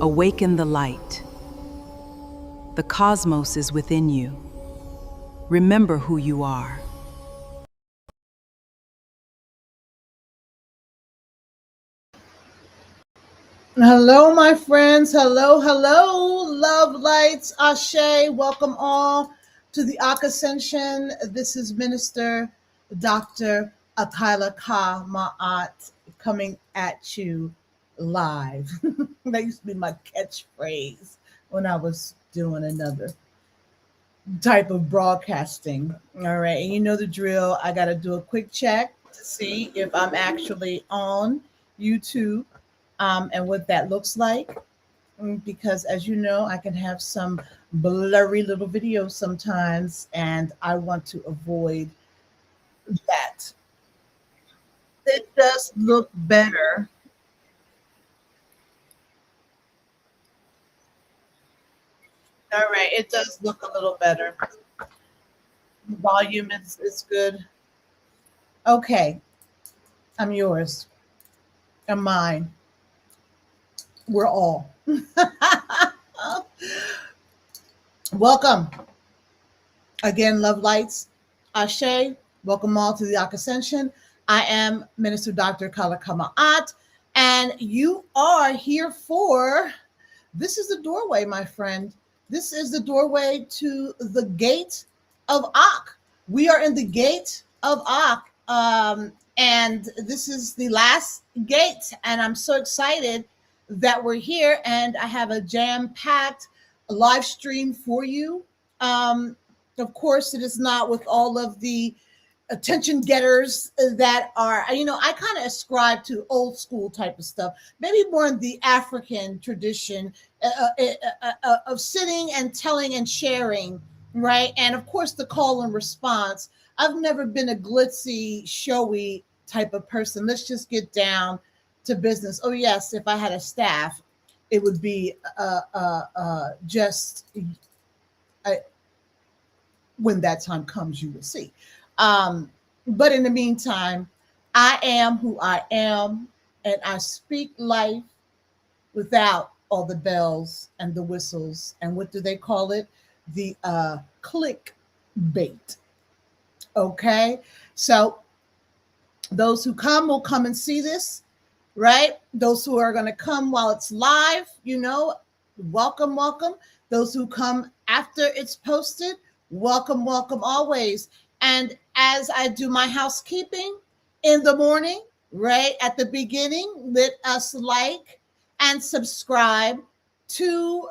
Awaken the light. The cosmos is within you. Remember who you are. Hello, my friends. Hello, hello, love lights, Ashe. Welcome all to the Akh Ascension. This is Minister Dr. Akh coming at you live. That used to be my catchphrase when I was doing another type of broadcasting. All right. And you know the drill. I got to do a quick check to see if I'm actually on YouTube and what that looks like. Because as you know, I can have some blurry little videos sometimes, and I want to avoid that. It does look better. All right, it does look a little better. The volume is good. Okay, I'm yours. I'm mine. We're all. Welcome again, love lights. Ashe, welcome all to the Akh Ascension. I am Minister Dr. Kalakamaat, and you are here for this is the doorway, my friend. This is the doorway to the Gate of Akh. We are in the Gate of Akh, and this is the last gate, and I'm so excited that we're here, and I have a jam-packed live stream for you. Of course, it is not with all of the attention getters that are, I kind of ascribe to old school type of stuff, maybe more in the African tradition of sitting and telling and sharing, right? And of course, the call and response. I've never been a glitzy, showy type of person. Let's just get down to business. Oh, yes, if I had a staff, it would be just uh, when that time comes, you will see. But in the meantime, I am who I am, and I speak life without all the bells and the whistles. And what do they call it? The click bait. Okay. So those who come will come and see this, right? Those who are going to come while it's live, welcome, welcome. Those who come after it's posted, welcome, welcome always. And as I do my housekeeping in the morning, right at the beginning, let us like and subscribe to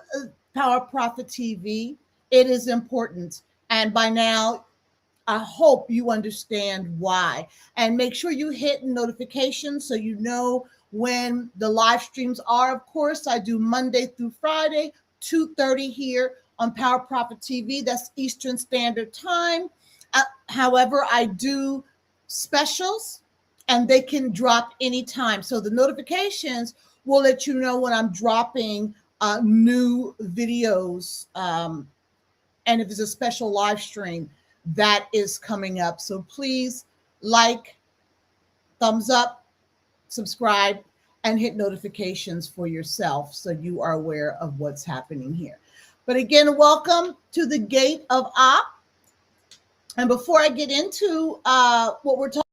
Power Prophet TV. It is important. And by now, I hope you understand why. And make sure you hit notifications so you know when the live streams are. Of course, I do Monday through Friday, 2:30 here on Power Prophet TV. That's Eastern Standard Time. However, I do specials and they can drop anytime. So the notifications will let you know when I'm dropping new videos. And if there's a special live stream that is coming up. So please like, thumbs up, subscribe, and hit notifications for yourself so you are aware of what's happening here. But again, welcome to the Gate of Akh. And before I get into what we're talking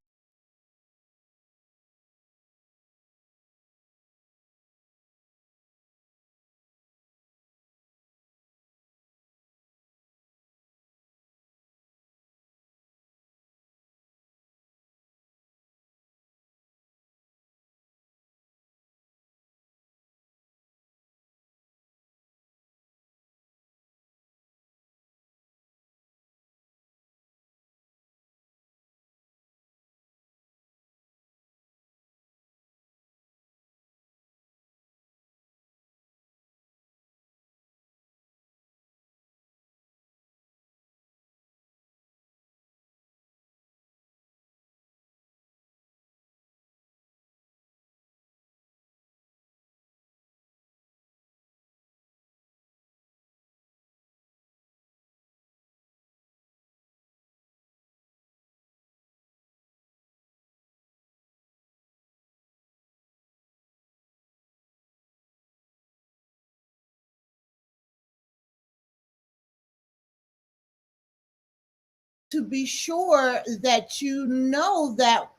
to be sure that you know that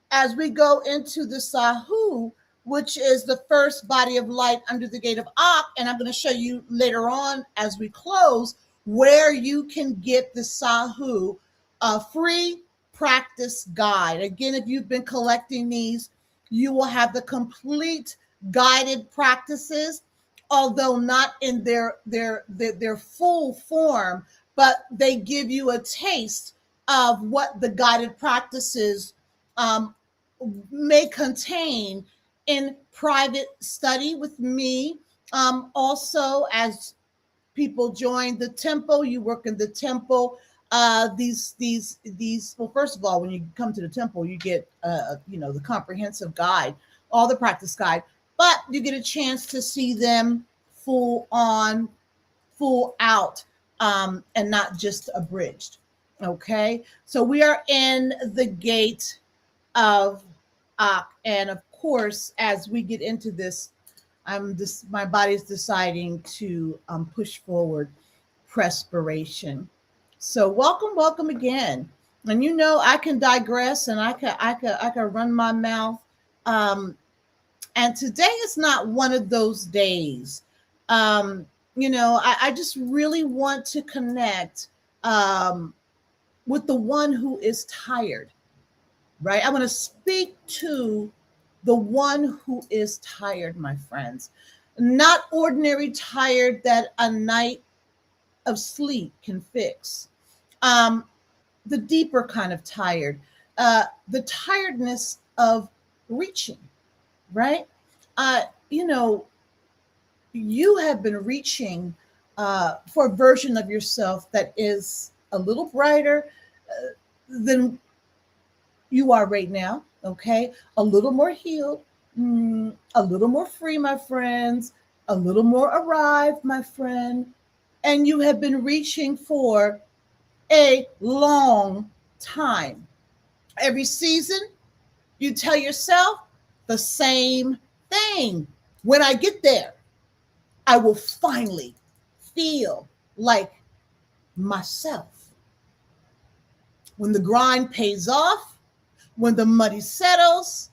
as we go into the Sahu, which is the first body of light under the Gate of Akh, and I'm going to show you later on as we close where you can get the Sahu, a free practice guide. Again, if you've been collecting these, you will have the complete guided practices, although not in their full form, but they give you a taste of what the guided practices may contain in private study with me. Also, as people join the temple, you work in the temple. These. Well, first of all, when you come to the temple, you get the comprehensive guide, all the practice guide, but you get a chance to see them full on, full out, and not just abridged. Okay, so we are in the Gate of Akh, and of course, as we get into this, my body's deciding to push forward perspiration. So welcome again. And I can digress, and I can run my mouth. And today is not one of those days. I just really want to connect with the one who is tired, right? I'm going to speak to the one who is tired, my friends. Not ordinary tired that a night of sleep can fix. The deeper kind of tired, the tiredness of reaching, right? You have been reaching for a version of yourself that is a little brighter than you are right now, okay? A little more healed, a little more free, my friends, a little more arrived, my friend. And you have been reaching for a long time. Every season, you tell yourself the same thing. When I get there, I will finally feel like myself. When the grind pays off, when the money settles,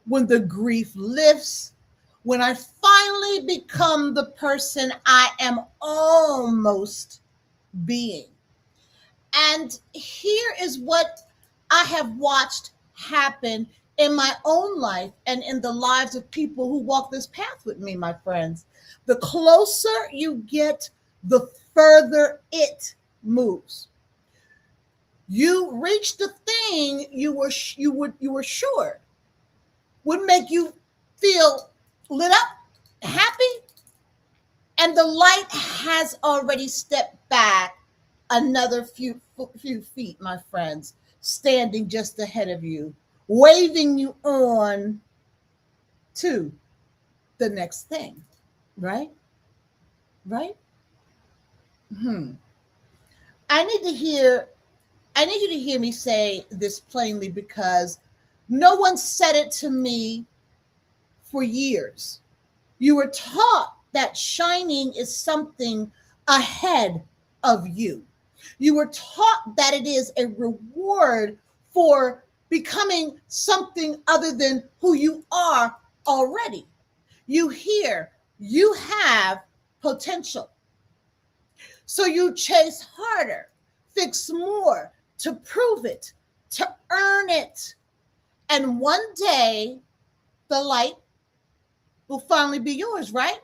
when the grief lifts, when I finally become the person I am almost being. And here is what I have watched happen in my own life and in the lives of people who walk this path with me, my friends. The closer you get, the further it moves. You reach the thing you were sure would make you feel lit up, happy, and the light has already stepped back another few feet, my friends, standing just ahead of you, waving you on to the next thing, right? Right? I need you to hear me say this plainly, because no one said it to me for years. You were taught that shining is something ahead of you. You were taught that it is a reward for becoming something other than who you are already. You hear you have potential. So you chase harder, fix more to prove it, to earn it. And one day, the light will finally be yours, right?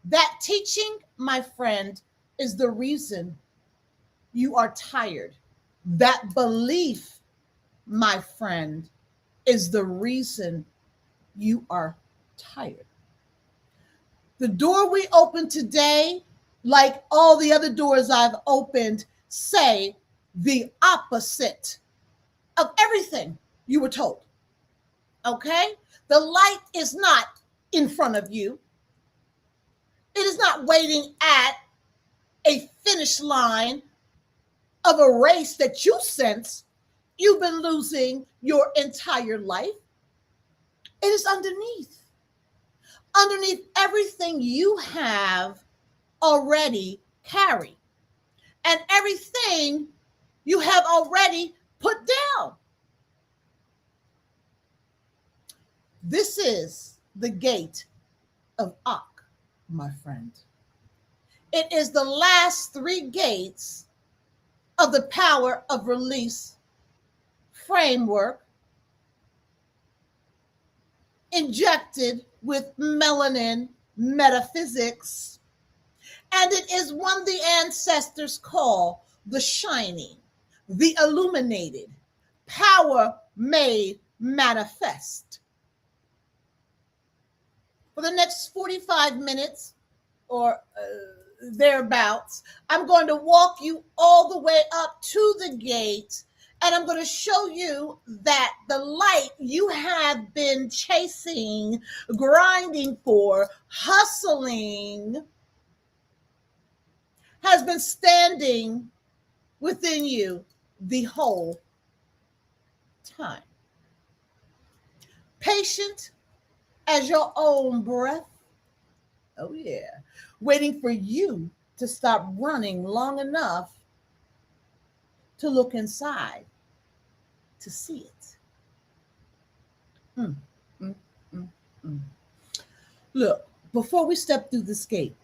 That teaching, my friend, is the reason you are tired. That belief, my friend, is the reason you are tired. The door we open today, like all the other doors I've opened, say the opposite of everything you were told. Okay? The light is not in front of you. It is not waiting at a finish line of a race that you sense you've been losing your entire life. It is underneath everything you have already carried, and everything you have already put down. This is the gate of Akh, my friend. It is the last three gates of the power of release framework injected with melanin metaphysics. And it is one the ancestors call the shining, the illuminated, power made manifest. For the next 45 minutes or thereabouts, I'm going to walk you all the way up to the gate, and I'm going to show you that the light you have been chasing, grinding for, hustling, has been standing within you the whole time. Patient as your own breath. Oh, yeah. Waiting for you to stop running long enough to look inside to see it. Mm, mm, mm, mm. Look, before we step through this gate,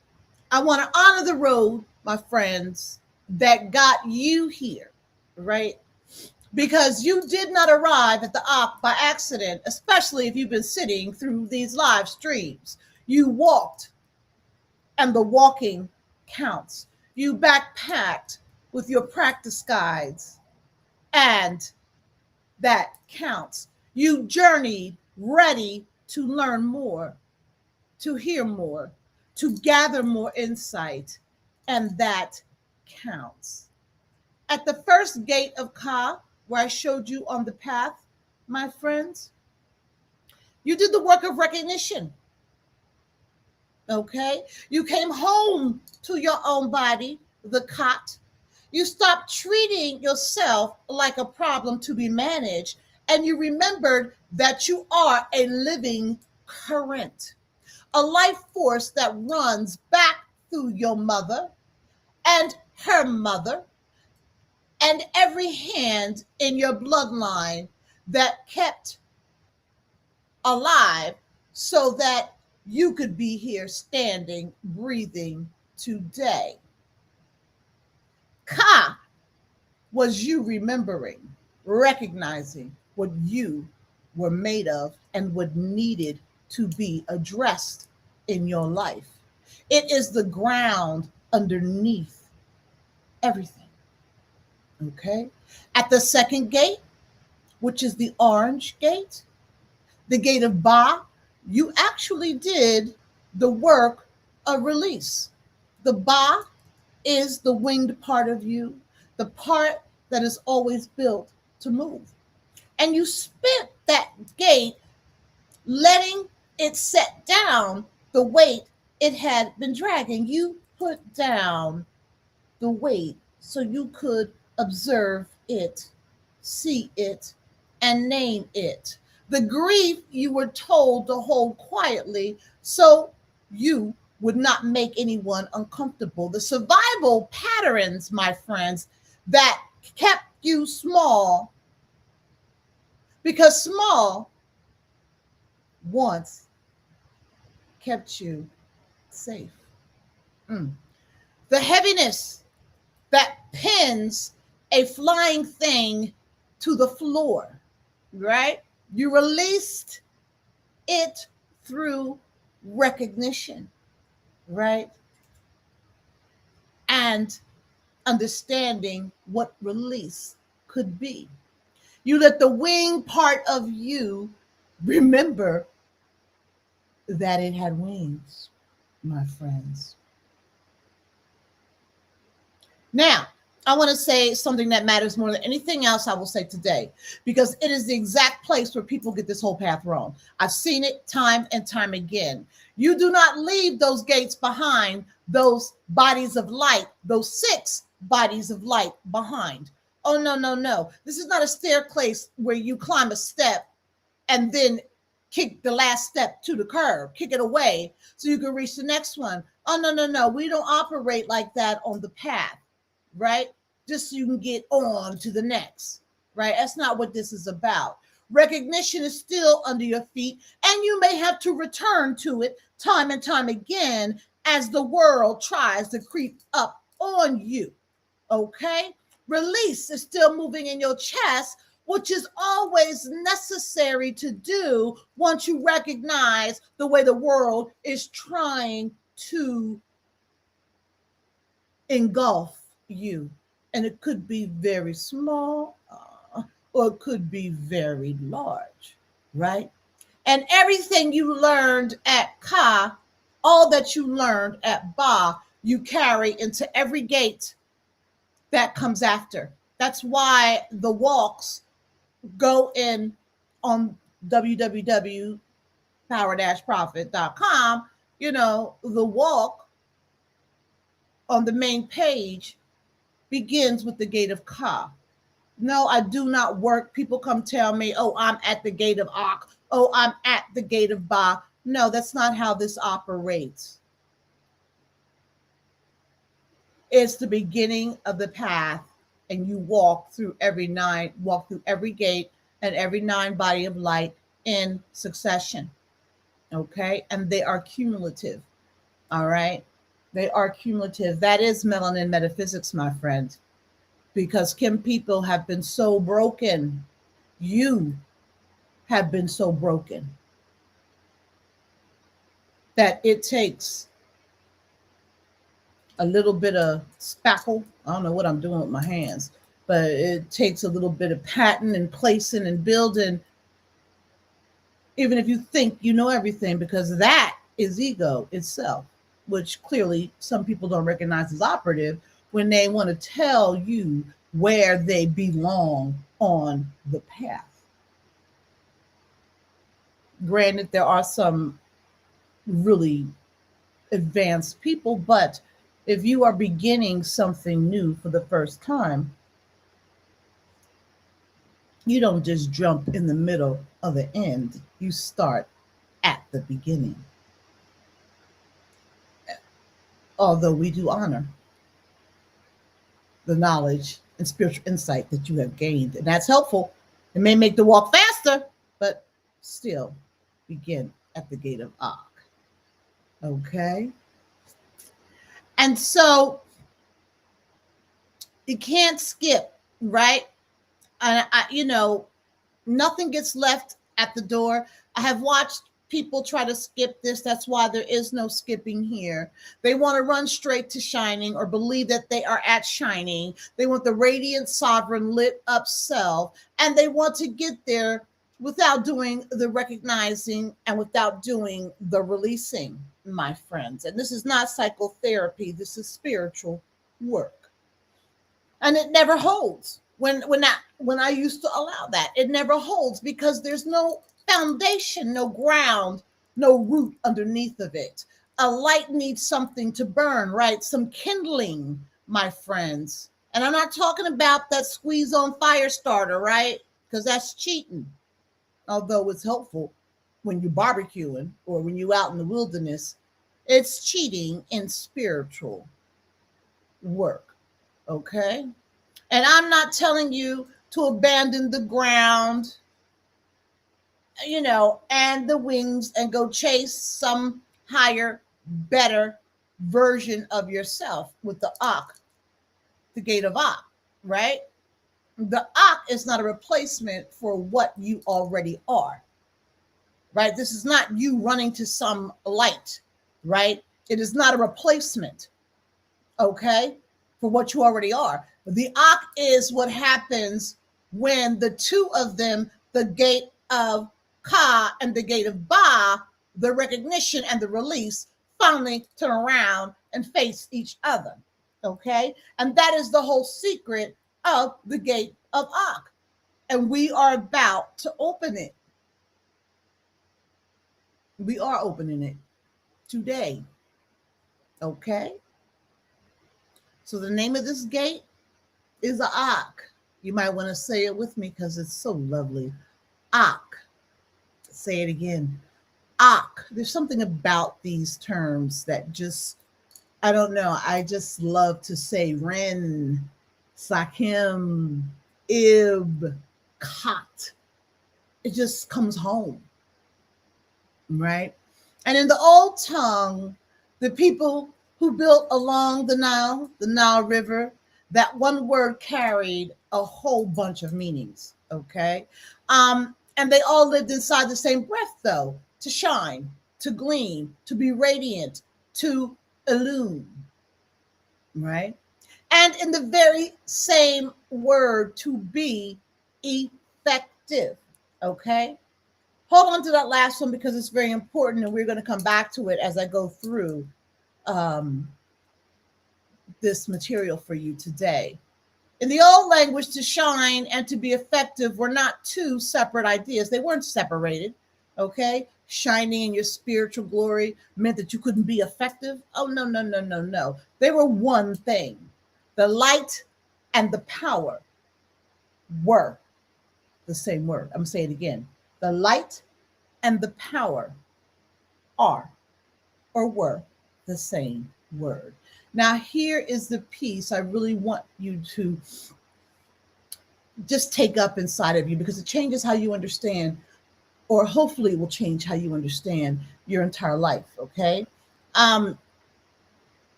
I want to honor the road, my friends, that got you here, right? Because you did not arrive at the Akh by accident, especially if you've been sitting through these live streams. You walked, and the walking counts. You backpacked with your practice guides, and that counts. You journeyed ready to learn more, to hear more, to gather more insight, and that counts. At the first gate of Ka, where I showed you on the path, my friends, you did the work of recognition. Okay? You came home to your own body, the cot. You stopped treating yourself like a problem to be managed, and you remembered that you are a living current, a life force that runs back through your mother and her mother and every hand in your bloodline that kept alive so that you could be here standing, breathing today. Ka was you remembering, recognizing what you were made of and what needed to be addressed in your life. It is the ground underneath everything. Okay? At the second gate, which is the orange gate, the gate of Ba, you actually did the work of release. The Ba is the winged part of you, the part that is always built to move. And you spent that gate letting it set down the weight it had been dragging. You put down the weight so you could observe it, see it, and name it. The grief you were told to hold quietly so you would not make anyone uncomfortable. The survival patterns, my friends, that kept you small, because small once kept you safe. The heaviness that pins a flying thing to the floor, right? You released it through recognition, right? And understanding what release could be. You let the wing part of you remember that it had wings, my friends. Now, I want to say something that matters more than anything else I will say today, because it is the exact place where people get this whole path wrong. I've seen it time and time again. You do not leave those gates behind, those bodies of light, those 6 bodies of light behind. Oh, no, no, no. This is not a staircase where you climb a step and then kick the last step to the curb, kick it away so you can reach the next one. Oh, no, no, no. We don't operate like that on the path, right? just so you can get on to the next, right? That's not what this is about. Recognition is still under your feet, and you may have to return to it time and time again as the world tries to creep up on you. Okay? Release is still moving in your chest, which is always necessary to do once you recognize the way the world is trying to engulf you. And it could be very small or it could be very large, right? And everything you learned at Ka, all that you learned at Ba, you carry into every gate that comes after. That's why the walks go in on www.power-profit.com. You know, the walk on the main page begins with the Gate of Ka. No, I do not work. People come tell me, oh, I'm at the Gate of Akh. Oh, I'm at the Gate of Ba. No, that's not how this operates. It's the beginning of the path, and you walk through every gate and every 9 body of light in succession. Okay, and they are cumulative. All right, they are cumulative. That is melanin metaphysics, my friend. Because people have been so broken. You have been so broken that it takes a little bit of spackle. I don't know what I'm doing with my hands, but it takes a little bit of patting and placing and building, even if you think you know everything, because that is ego itself, which clearly some people don't recognize as operative when they want to tell you where they belong on the path. Granted, there are some really advanced people, but if you are beginning something new for the first time, you don't just jump in the middle of the end. You start at the beginning. Although we do honor the knowledge and spiritual insight that you have gained, and that's helpful. It may make the walk faster, but still begin at the Gate of Akh. Okay? And so you can't skip, right? Nothing gets left at the door. I have watched people try to skip this. That's why there is no skipping here. They want to run straight to shining or believe that they are at shining. They want the radiant, sovereign, lit up self, and they want to get there without doing the recognizing and without doing the releasing, my friends. And this is not psychotherapy. This is spiritual work. And it never holds. When I used to allow that, it never holds because there's no foundation, no ground, no root underneath of it. A light needs something to burn, right? Some kindling, my friends. And I'm not talking about that squeeze on fire starter, right? Because that's cheating. Although it's helpful when you're barbecuing or when you're out in the wilderness, it's cheating in spiritual work. Okay? And I'm not telling you to abandon the ground, and the wings and go chase some higher, better version of yourself with the Akh, the Gate of Akh, right? The Akh is not a replacement for what you already are, right? This is not you running to some light, right? It is not a replacement, okay, for what you already are. The Akh is what happens when the two of them, the Gate of Ka and the Gate of Ba, the recognition and the release, finally turn around and face each other. Okay? And that is the whole secret of the Gate of Akh. And we are about to open it. We are opening it today. Okay? So the name of this gate is Akh. You might want to say it with me because it's so lovely. Akh. Say it again. Akh. There's something about these terms that just, I don't know. I just love to say Ren Sakim, Ib, Kot. It just comes home, right? And in the old tongue, the people who built along the Nile River, that one word carried a whole bunch of meanings, okay? And they all lived inside the same breath, though, to shine, to gleam, to be radiant, to illume, right? And in the very same word, to be effective, okay? Hold on to that last one because it's very important, and we're going to come back to it as I go through um, this material for you today. In the old language, to shine and to be effective were not two separate ideas. They weren't separated, okay? Shining in your spiritual glory meant that you couldn't be effective. Oh, no, no, no, no, no. They were one thing. The light and the power were the same word. I'm going to say it again. The light and the power are or were the same word. Now, here is the piece I really want you to just take up inside of you, because it changes how you understand, or hopefully it will change how you understand your entire life, okay?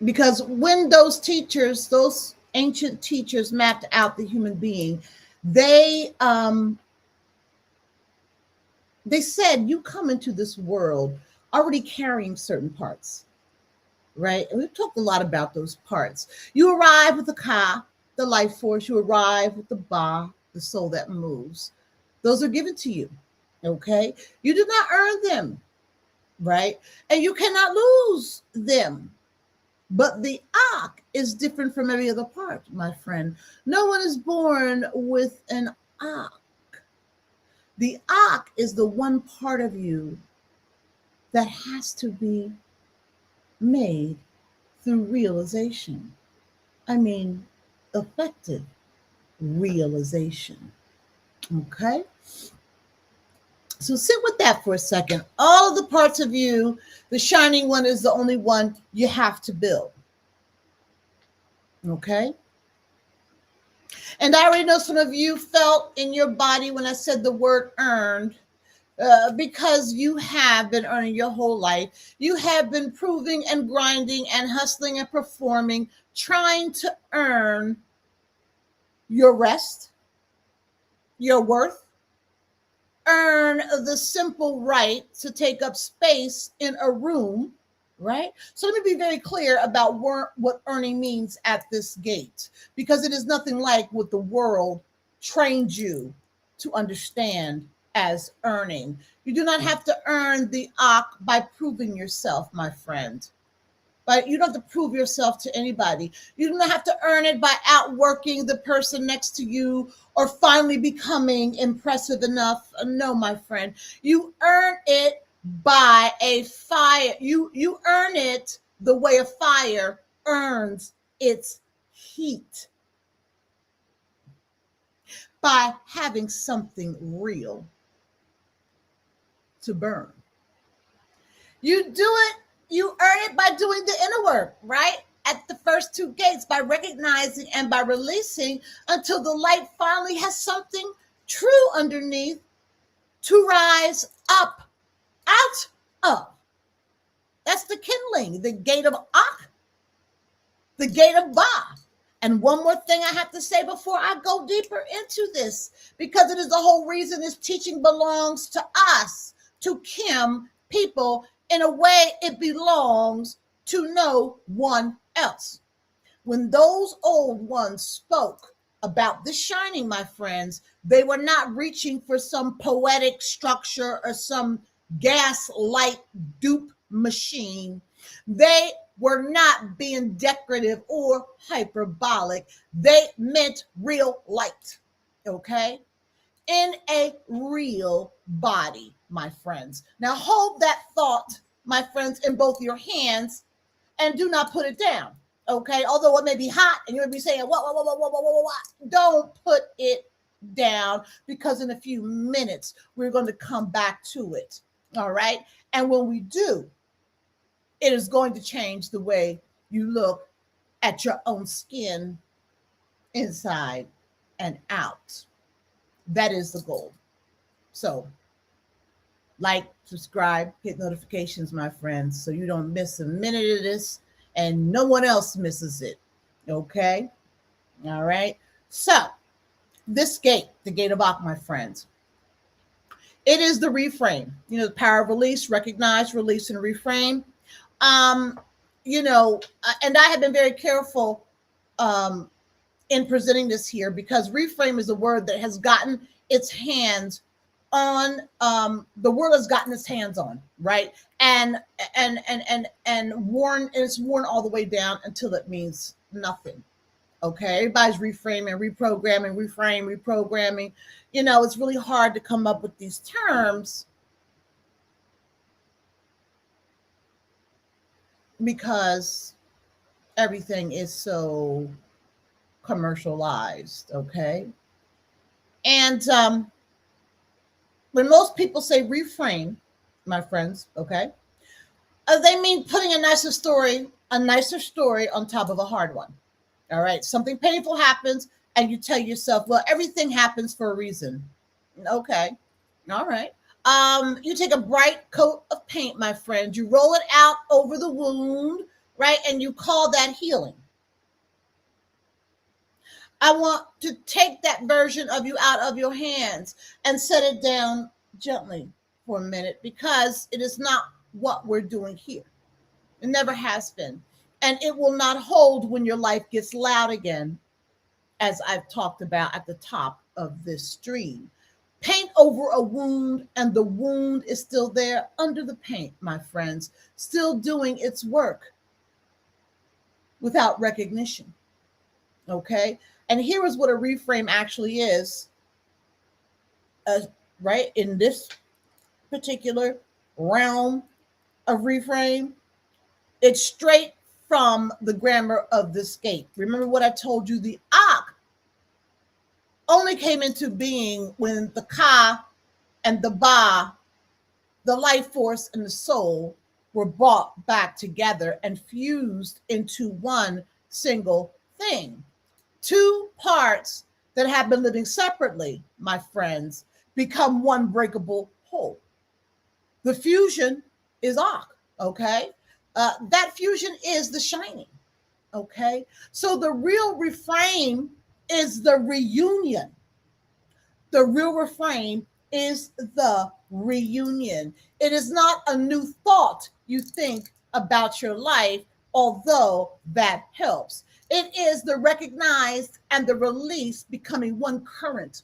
Because when those teachers, those ancient teachers mapped out the human being, they said you come into this world already carrying certain parts, right? And we've talked a lot about those parts. You arrive with the Ka, the life force. You arrive with the Ba, the soul that moves. Those are given to you, okay? You did not earn them, right? And you cannot lose them. But the Akh is different from every other part, my friend. No one is born with an Akh. The Akh is the one part of you that has to be made through realization. I mean, effective realization. Okay? So sit with that for a second. All of the parts of you, the shining one is the only one you have to build. Okay? And I already know some of you felt in your body when I said the word earned, because you have been earning your whole life. You have been proving and grinding and hustling and performing, trying to earn your rest, your worth, earn the simple right to take up space in a room, right? So let me be very clear about what earning means at this gate, because it is nothing like what the world trained you to understand as earning. You do not have to earn the Akh by proving yourself, my friend. But you don't have to prove yourself to anybody. You don't have to earn it by outworking the person next to you or finally becoming impressive enough. No, my friend. You earn it by a fire. You earn it the way a fire earns its heat, by having something real to burn. You earn it by doing the inner work, right? At the first two gates, by recognizing and by releasing until the light finally has something true underneath to rise up, out of. That's the kindling, the gate of Akh, the gate of Ba. And one more thing I have to say before I go deeper into this, because it is the whole reason this teaching belongs to us, to Kim people. In a way, it belongs to no one else. When those old ones spoke about the shining, my friends, they were not reaching for some poetic structure or some gaslight dupe machine. They were not being decorative or hyperbolic. They meant real light, okay? In a real body, my friends. Now hold that thought, my friends, in both your hands and do not put it down, okay? Although it may be hot and you may be saying, what? Don't put it down, because in a few minutes, we're going to come back to it, all right? And when we do, it is going to change the way you look at your own skin, inside and out. That is the goal. So, like, subscribe, hit notifications, my friends, so you don't miss a minute of this and no one else misses it. Okay? All right. So, this gate, the Gate of Akh, my friends, it is the reframe. The power of release, recognize, release, and reframe. Um, and I have been very careful in presenting this here because reframe is a word that has gotten its hands on the world has gotten its hands on, right? And worn, it's worn all the way down until it means nothing. Okay, everybody's reframing, reprogramming, reprogramming. It's really hard to come up with these terms because everything is so commercialized. Okay, and when most people say reframe, my friends, okay, they mean putting a nicer story on top of a hard one. All right, something painful happens, and you tell yourself, well, everything happens for a reason. Okay, all right. You take a bright coat of paint, my friend, you roll it out over the wound, right? And you call that healing. I want to take that version of you out of your hands and set it down gently for a minute because it is not what we're doing here. It never has been. And it will not hold when your life gets loud again, as I've talked about at the top of this stream. Paint over a wound, and the wound is still there under the paint, my friends, still doing its work without recognition. Okay? And here is what a reframe actually is, right? In this particular realm of reframe, it's straight from the grammar of this gate. Remember what I told you? The Akh only came into being when the Ka and the Ba, the life force and the soul, were brought back together and fused into one single thing. Two parts that have been living separately, my friends, become one breakable whole. The fusion is Akh, okay? That fusion is the shining, okay? So the real reframe is the reunion. The real reframe is the reunion. It is not a new thought you think about your life, although that helps. It is the recognized and the release becoming one current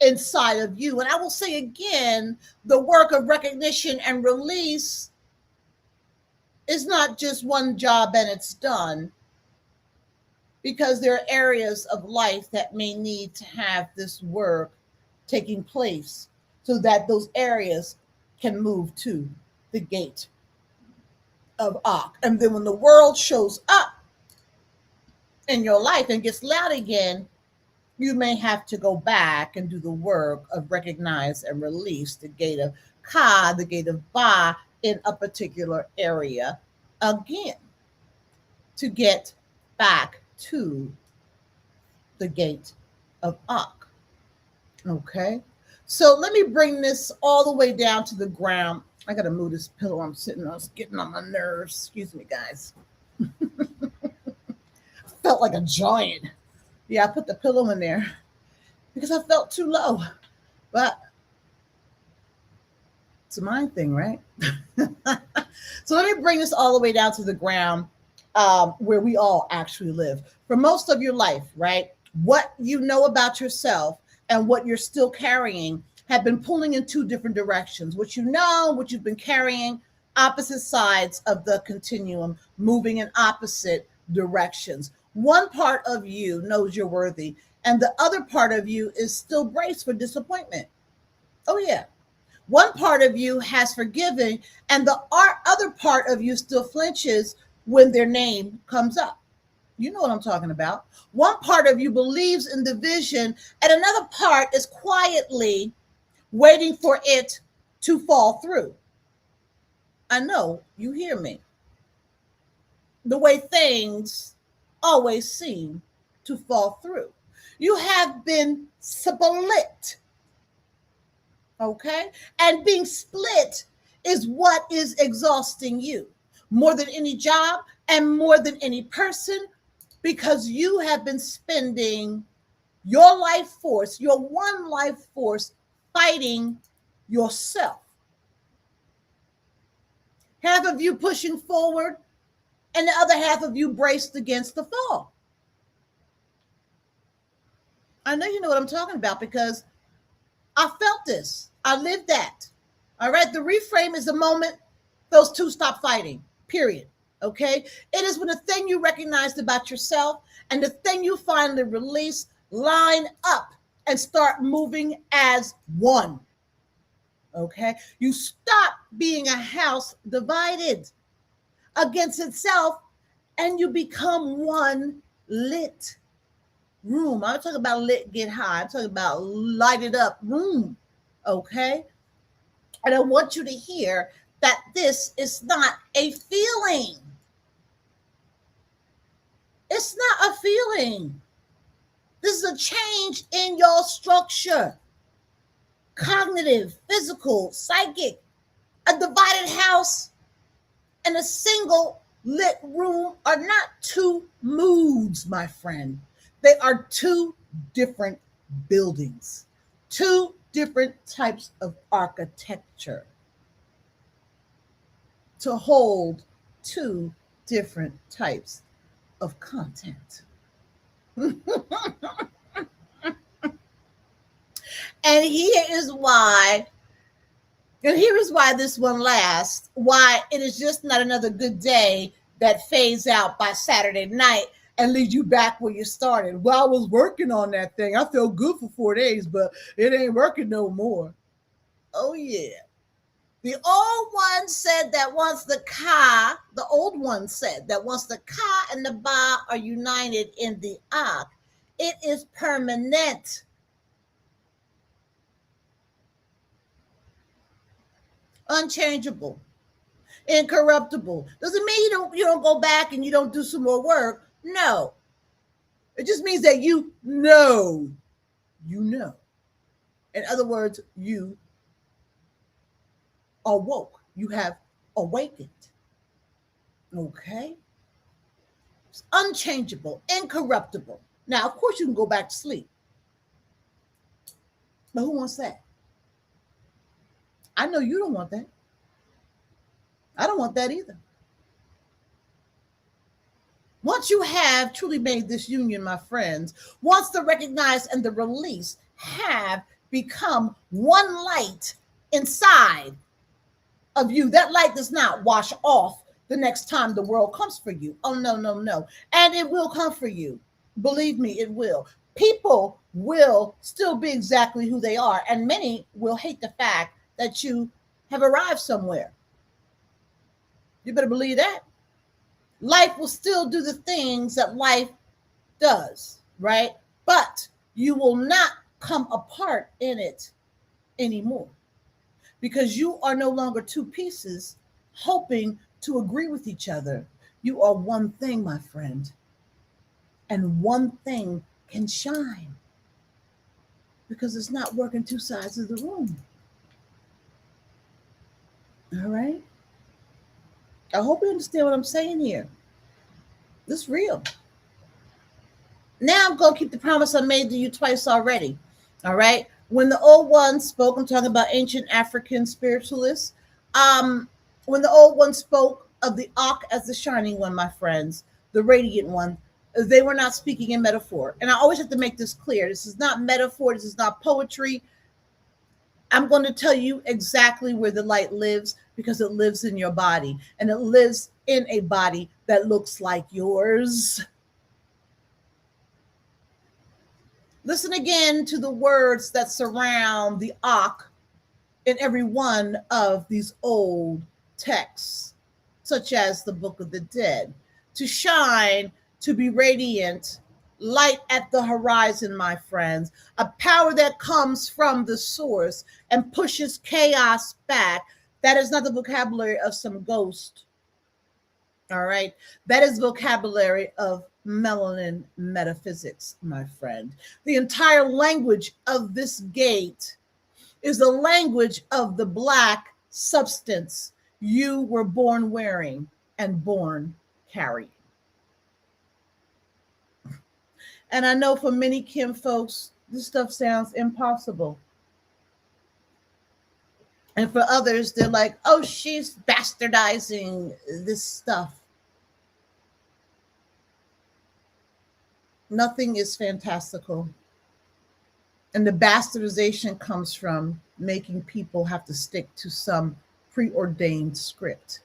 inside of you. And I will say again, the work of recognition and release is not just one job and it's done, because there are areas of life that may need to have this work taking place so that those areas can move to the gate of Akh. And then when the world shows up in your life and gets loud again, you may have to go back and do the work of recognize and release the gate of Ka, the gate of Ba in a particular area again to get back to the gate of Akh. Okay, so let me bring this all the way down to the ground. I gotta move this pillow I'm sitting on. It's getting on my nerves. Excuse me, guys. Felt like a giant. Yeah, I put the pillow in there because I felt too low. But it's a mind thing, right? So let me bring this all the way down to the ground where we all actually live. For most of your life, right? What you know about yourself and what you're still carrying have been pulling in two different directions. What you know, what you've been carrying, opposite sides of the continuum, moving in opposite directions. One part of you knows you're worthy, and the other part of you is still braced for disappointment. Oh, yeah. One part of you has forgiven, and the other part of you still flinches when their name comes up. You know what I'm talking about. One part of you believes in the vision, and another part is quietly waiting for it to fall through. I know you hear me. The way things always seem to fall through. You have been split, okay? And being split is what is exhausting you more than any job and more than any person, because you have been spending your life force, your one life force, fighting yourself. Half of you pushing forward, and the other half of you braced against the fall. I know you know what I'm talking about because I felt this. I lived that. All right. The reframe is the moment those two stop fighting, period. Okay. It is when the thing you recognized about yourself and the thing you finally release line up and start moving as one. Okay. You stop being a house divided against itself and you become one lit room. I'm talking about lit, get high. I'm talking about lighted up room. Okay. And I want you to hear that this is not a feeling. It's not a feeling. This is a change in your structure. Cognitive, physical, psychic. A divided house and a single lit room are not two moods, my friend. They are two different buildings, two different types of architecture to hold two different types of content. And here is why this one lasts, why it is just not another good day that fades out by Saturday night and leads you back where you started. Well, I was working on that thing. I felt good for 4 days, but it ain't working no more. Oh, yeah. The old one said that once the Ka and the Ba are united in the Akh, it is permanent. Unchangeable, incorruptible. Doesn't mean you don't go back and you don't do some more work. No. It just means that you know. In other words, you awoke. You have awakened. Okay? It's unchangeable, incorruptible. Now, of course, you can go back to sleep. But who wants that? I know you don't want that. I don't want that either. Once you have truly made this union, my friends, once the recognized and the release have become one light inside of you, that light does not wash off the next time the world comes for you. Oh, no, no, no. And it will come for you. Believe me, it will. People will still be exactly who they are, and many will hate the fact that you have arrived somewhere. You better believe that. Life will still do the things that life does, right? But you will not come apart in it anymore because you are no longer two pieces hoping to agree with each other. You are one thing, my friend, and one thing can shine because it's not working two sides of the room. All right? I hope you understand what I'm saying here. This is real. Now I'm going to keep the promise I made to you twice already. All right? When the old ones spoke, I'm talking about ancient African spiritualists. When the old ones spoke of the Akh as the shining one, my friends, the radiant one, they were not speaking in metaphor. And I always have to make this clear. This is not metaphor. This is not poetry. I'm going to tell you exactly where the light lives because it lives in your body, and it lives in a body that looks like yours. Listen again to the words that surround the Akh in every one of these old texts, such as the Book of the Dead. To shine, to be radiant, light at the horizon, my friends, a power that comes from the source and pushes chaos back. That is not the vocabulary of some ghost. All right. That is vocabulary of Melanin Metaphysics, my friend. The entire language of this gate is the language of the black substance you were born wearing and born carrying. And I know for many Kim folks, this stuff sounds impossible. And for others, they're like, oh, she's bastardizing this stuff. Nothing is fantastical. And the bastardization comes from making people have to stick to some preordained script.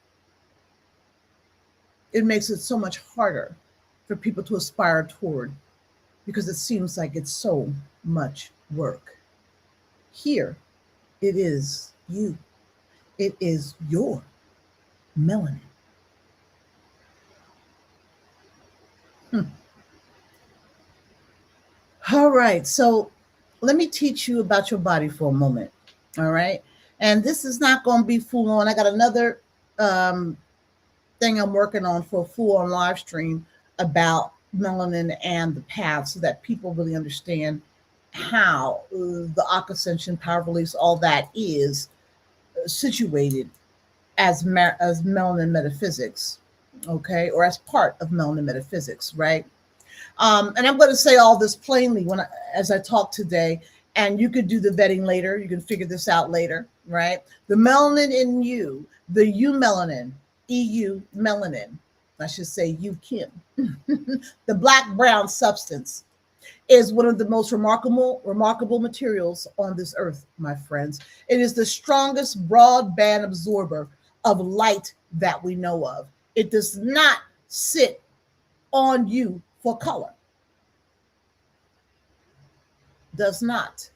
It makes it so much harder for people to aspire toward because it seems like it's so much work. Here, it is you. It is your melanin. All right, so let me teach you about your body for a moment. All right, and this is not going to be full on. I got another thing I'm working on for a full on live stream about melanin and the path so that people really understand how the Akh Ascension, power release, all that is situated as melanin metaphysics, okay, or as part of melanin metaphysics, right? And I'm going to say all this plainly as I talk today, and you could do the vetting later. You can figure this out later, right? The melanin in you, the Eumelanin, Eumelanin, I should say you Kim, the black-brown substance is one of the most remarkable materials on this earth, my friends. It is the strongest broadband absorber of light that we know of. It does not sit on you for color. Does not.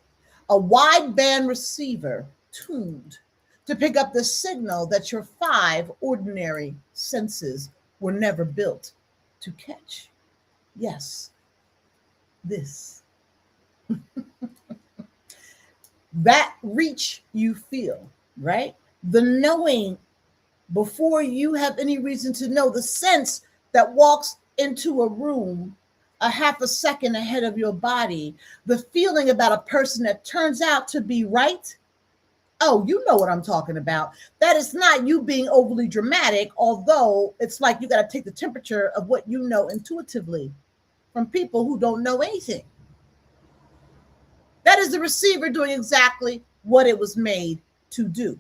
A wideband receiver tuned to pick up the signal that your 5 ordinary senses were never built to catch. Yes, this. That reach you feel, right? The knowing before you have any reason to know, the sense that walks into a room a half a second ahead of your body, the feeling about a person that turns out to be right. Oh, you know what I'm talking about. That is not you being overly dramatic, although it's like you got to take the temperature of what you know intuitively from people who don't know anything. That is the receiver doing exactly what it was made to do.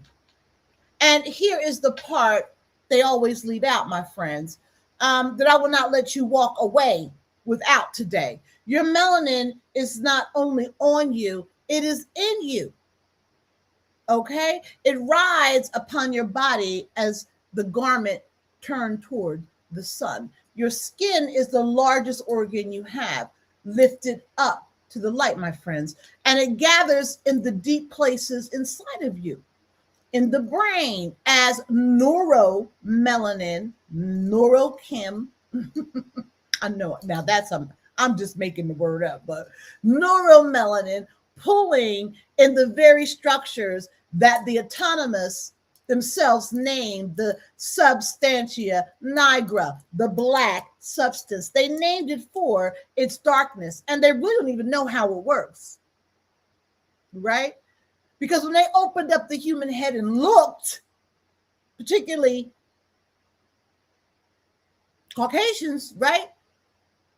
And here is the part they always leave out, my friends, that I will not let you walk away without today. Your melanin is not only on you, it is in you. Okay? It rides upon your body as the garment turned toward the sun. Your skin is the largest organ you have, lifted up to the light, my friends, and it gathers in the deep places inside of you. In the brain as neuromelanin, neurochem. I know now I'm just making the word up, but neuromelanin pulling in the very structures that the autonomous themselves named the substantia nigra, the black substance. They named it for its darkness, and they really don't even know how it works, right? Because when they opened up the human head and looked, particularly Caucasians, right?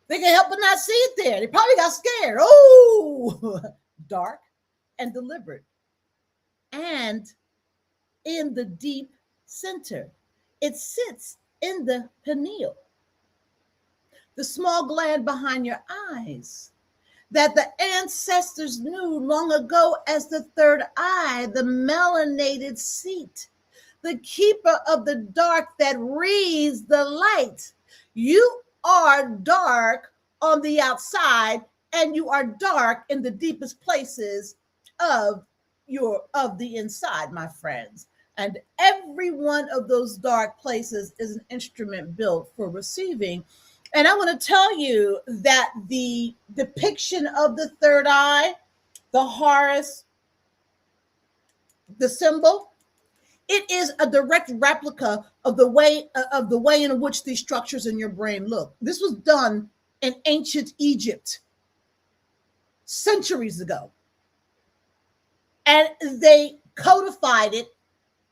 They can help but not see it there. They probably got scared. Oh, dark and deliberate. And in the deep center, it sits in the pineal, the small gland behind your eyes that the ancestors knew long ago as the third eye, the melanated seat, the keeper of the dark that reads the light. You are dark on the outside, and you are dark in the deepest places of the inside, my friends. And every one of those dark places is an instrument built for receiving. And I want to tell you that the depiction of the third eye, the Horus, the symbol, it is a direct replica of the way in which these structures in your brain look. This was done in ancient Egypt centuries ago. And they codified it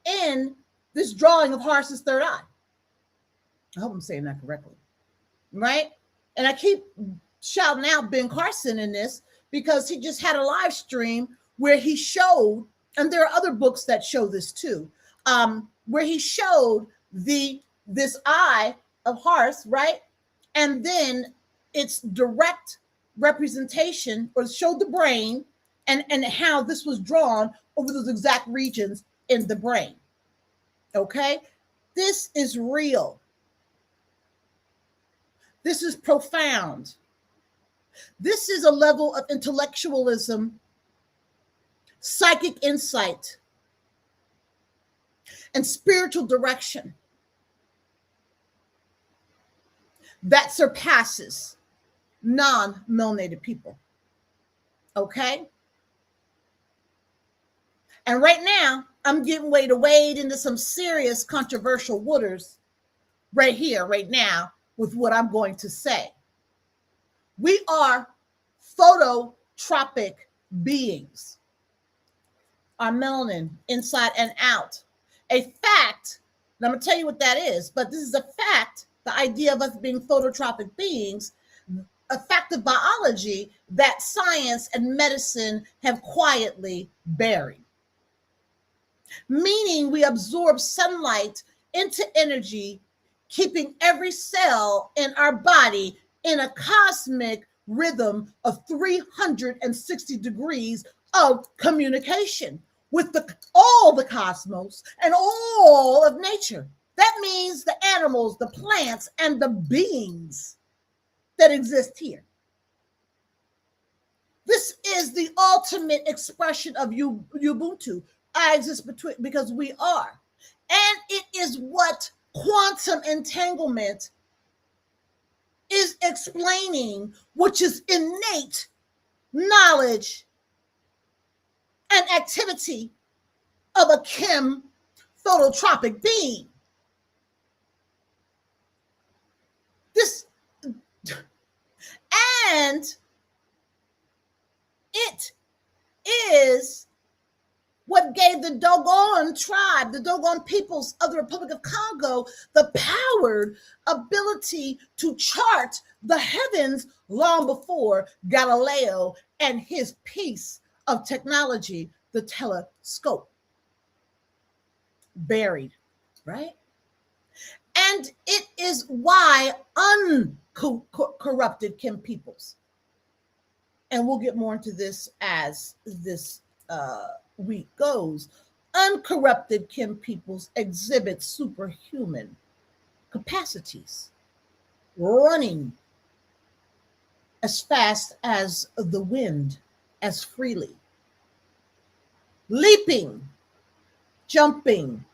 in this drawing of Horus's third eye. I hope I'm saying that correctly, right? And I keep shouting out Ben Carson in this because he just had a live stream where he showed, and there are other books that show this too, where he showed this eye of Horus, right? And then its direct representation, or showed the brain and how this was drawn over those exact regions in the brain. Okay? This is real. This is profound. This is a level of intellectualism, psychic insight, and spiritual direction that surpasses non-melanated people. Okay? And right now, I'm getting ready to wade into some serious controversial waters right here, right now, with what I'm going to say. We are phototropic beings. Our melanin, inside and out. A fact, and I'm going to tell you what that is, but this is a fact, the idea of us being phototropic beings, a fact of biology that science and medicine have quietly buried. Meaning we absorb sunlight into energy, keeping every cell in our body in a cosmic rhythm of 360 degrees of communication with all the cosmos and all of nature. That means the animals, the plants, and the beings that exist here. This is the ultimate expression of Ubuntu. I exist because we are. And it is what quantum entanglement is explaining, which is innate knowledge and activity of a chem phototropic being. And it is what gave the Dogon tribe, the Dogon peoples of the Republic of Congo, the powered ability to chart the heavens long before Galileo and his piece of technology, the telescope. Buried, right? And it is why uncorrupted Kim peoples, and we'll get more into this as this week goes, uncorrupted Kim peoples exhibit superhuman capacities, running as fast as the wind, as freely, leaping, jumping,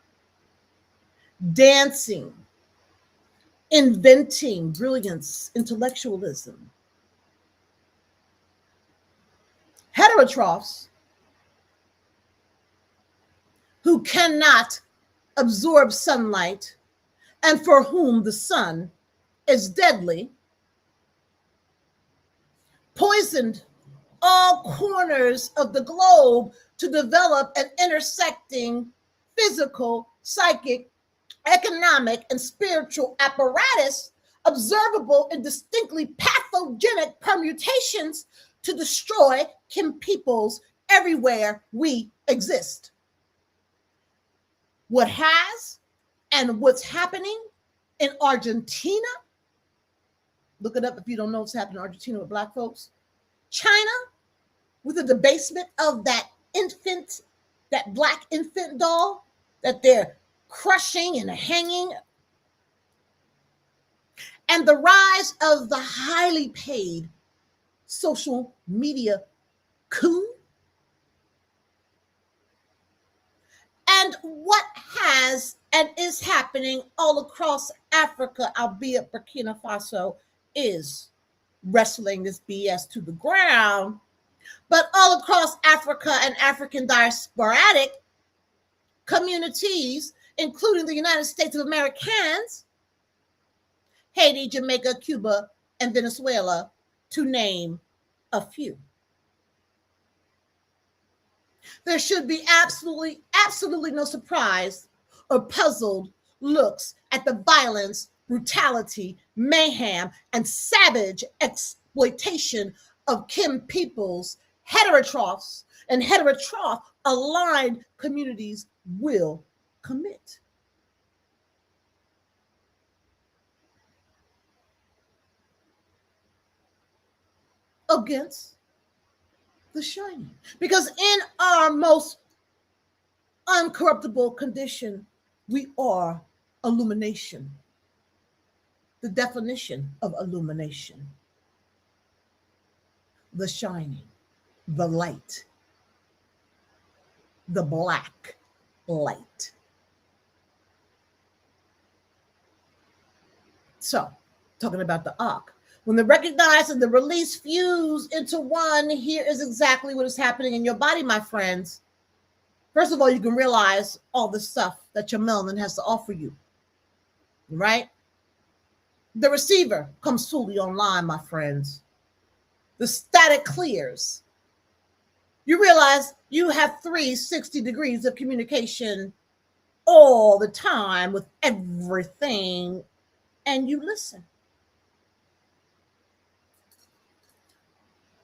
dancing, inventing brilliance, intellectualism. Heterotrophs who cannot absorb sunlight and for whom the sun is deadly, poisoned all corners of the globe to develop an intersecting physical, psychic, economic, and spiritual apparatus observable in distinctly pathogenic permutations to destroy Kim peoples everywhere we exist. What has and what's happening in Argentina, look it up if you don't know what's happening in Argentina with Black folks. China, with the debasement of that infant, that Black infant doll that they're crushing and hanging. And the rise of the highly paid social media coup. And what has and is happening all across Africa, albeit Burkina Faso is wrestling this BS to the ground, but all across Africa and African diasporic communities, including the United States of Americans, Haiti, Jamaica, Cuba, and Venezuela, to name a few. There should be absolutely no surprise or puzzled looks at the violence, brutality, mayhem, and savage exploitation of Kim people's heterotrophs and heterotroph aligned communities will commit. Against the shining. Because in our most uncorruptible condition, we are illumination. The definition of illumination: the shining, the light, the black light. So, talking about the Akh. When the recognized and the release fuse into one, here is exactly what is happening in your body, my friends. First of all, you can realize all the stuff that your melanin has to offer you, right? The receiver comes fully online, my friends. The static clears. You realize you have 360 degrees of communication all the time with everything, and you listen.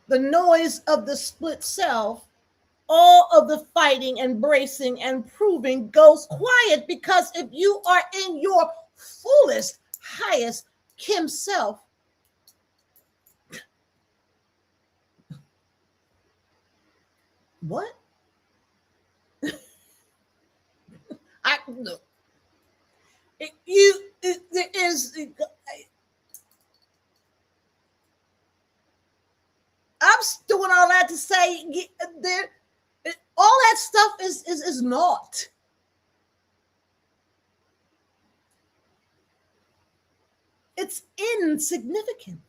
The noise of the split self, all of the fighting and bracing and proving goes quiet, because if you are in your fullest, highest Kim self, what? There is. I'm doing all that to say there. All that stuff is naught. It's insignificant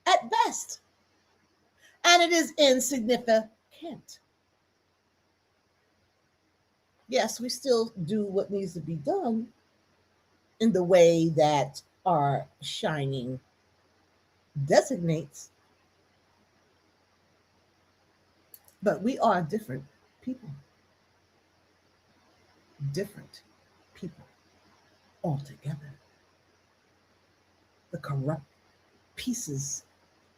at best, and it is insignificant. Yes, we still do what needs to be done in the way that our shining designates, but we are different people. Different people altogether. The corrupt pieces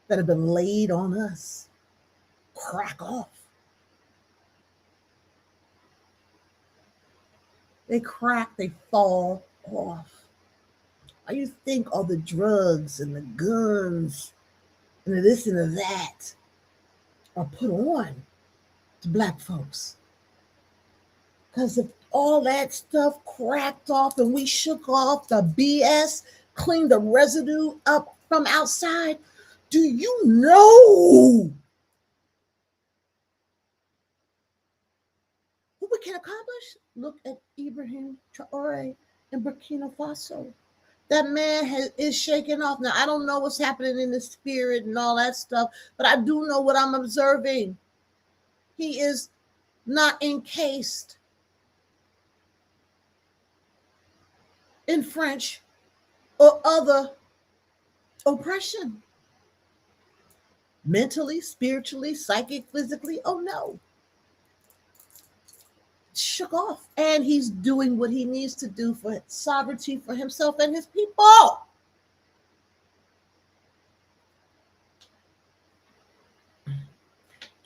that have been laid on us crack off. They crack, they fall off. Why you think all the drugs and the guns and the this and the that are put on to Black folks? Because if all that stuff cracked off and we shook off the BS, cleaned the residue up from outside, do you know what we can accomplish? Look at Ibrahim Traore in Burkina Faso. That man is shaking off. Now, I don't know what's happening in the spirit and all that stuff, but I do know what I'm observing. He is not encased in French or other oppression. Mentally, spiritually, psychic, physically, oh no. Shook off. And he's doing what he needs to do for sovereignty for himself and his people.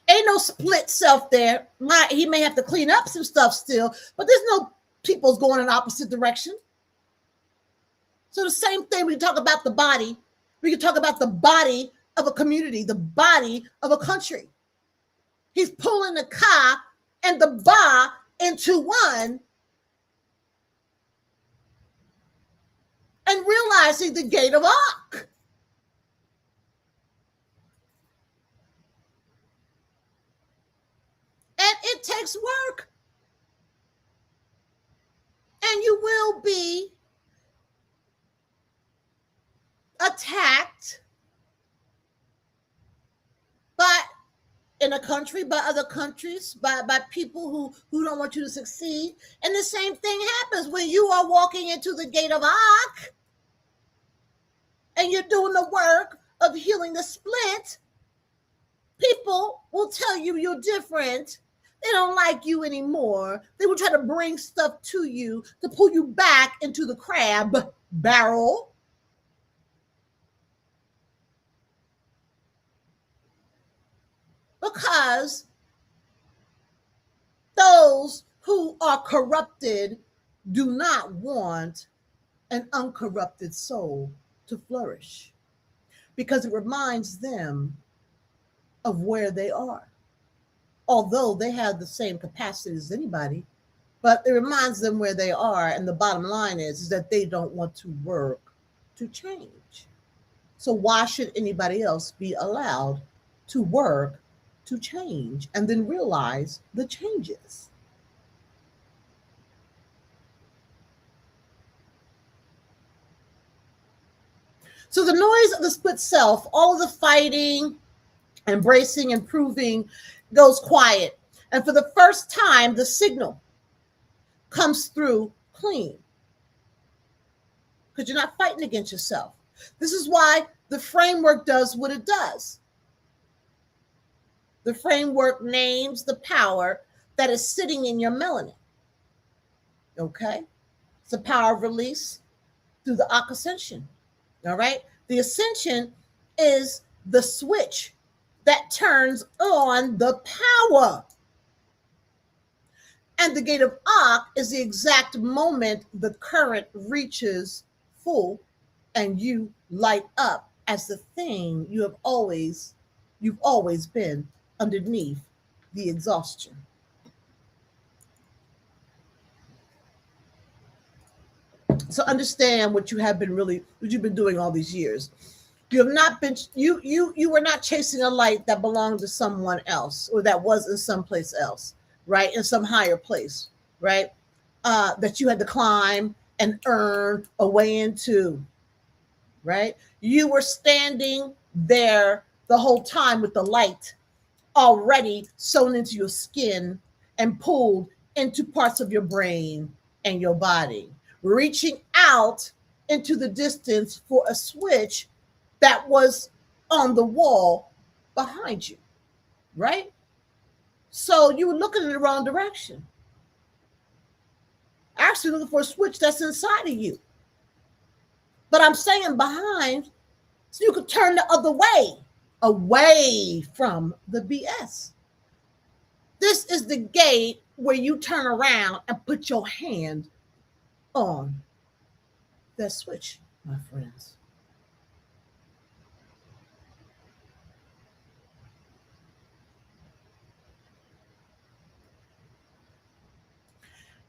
Ain't no split self there. He may have to clean up some stuff still, but there's no people's going in opposite direction. So the same thing, we talk about the body. We can talk about the body of a community, the body of a country. He's pulling the ka and the ba into one and realizing the gate of Akh. And it takes work. And you will be attacked by, in a country, by other countries, by people who don't want you to succeed. And the same thing happens when you are walking into the gate of Akh. and you're doing the work of healing the split, people will tell you you're different. They don't like you anymore. They will try to bring stuff to you to pull you back into the crab barrel. Because those who are corrupted do not want an uncorrupted soul to flourish, because it reminds them of where they are. Although they have the same capacity as anybody, but it reminds them where they are. And the bottom line is that they don't want to work to change. So why should anybody else be allowed to work to change and then realize the changes? So the noise of the split self, all of the fighting, embracing, improving, goes quiet. And for the first time, the signal comes through clean, because you're not fighting against yourself. This is why the framework does what it does. The framework names the power that is sitting in your melanin. Okay? It's the power of release through the Akh Ascension. All right? The ascension is the switch that turns on the power. And the gate of Akh is the exact moment the current reaches full and you light up as the thing you've always been underneath the exhaustion. So understand what you've been doing all these years. You have not been you were not chasing a light that belonged to someone else, or that was in someplace else, right? In some higher place, right? That you had to climb and earn a way into, right? You were standing there the whole time with the light already sewn into your skin and pulled into parts of your brain and your body, reaching out into the distance for a switch that was on the wall behind you, right? So you were looking in the wrong direction. Actually looking for a switch that's inside of you. But I'm saying behind, so you could turn the other way, away from the BS. This is the gate where you turn around and put your hand on that switch, my friends.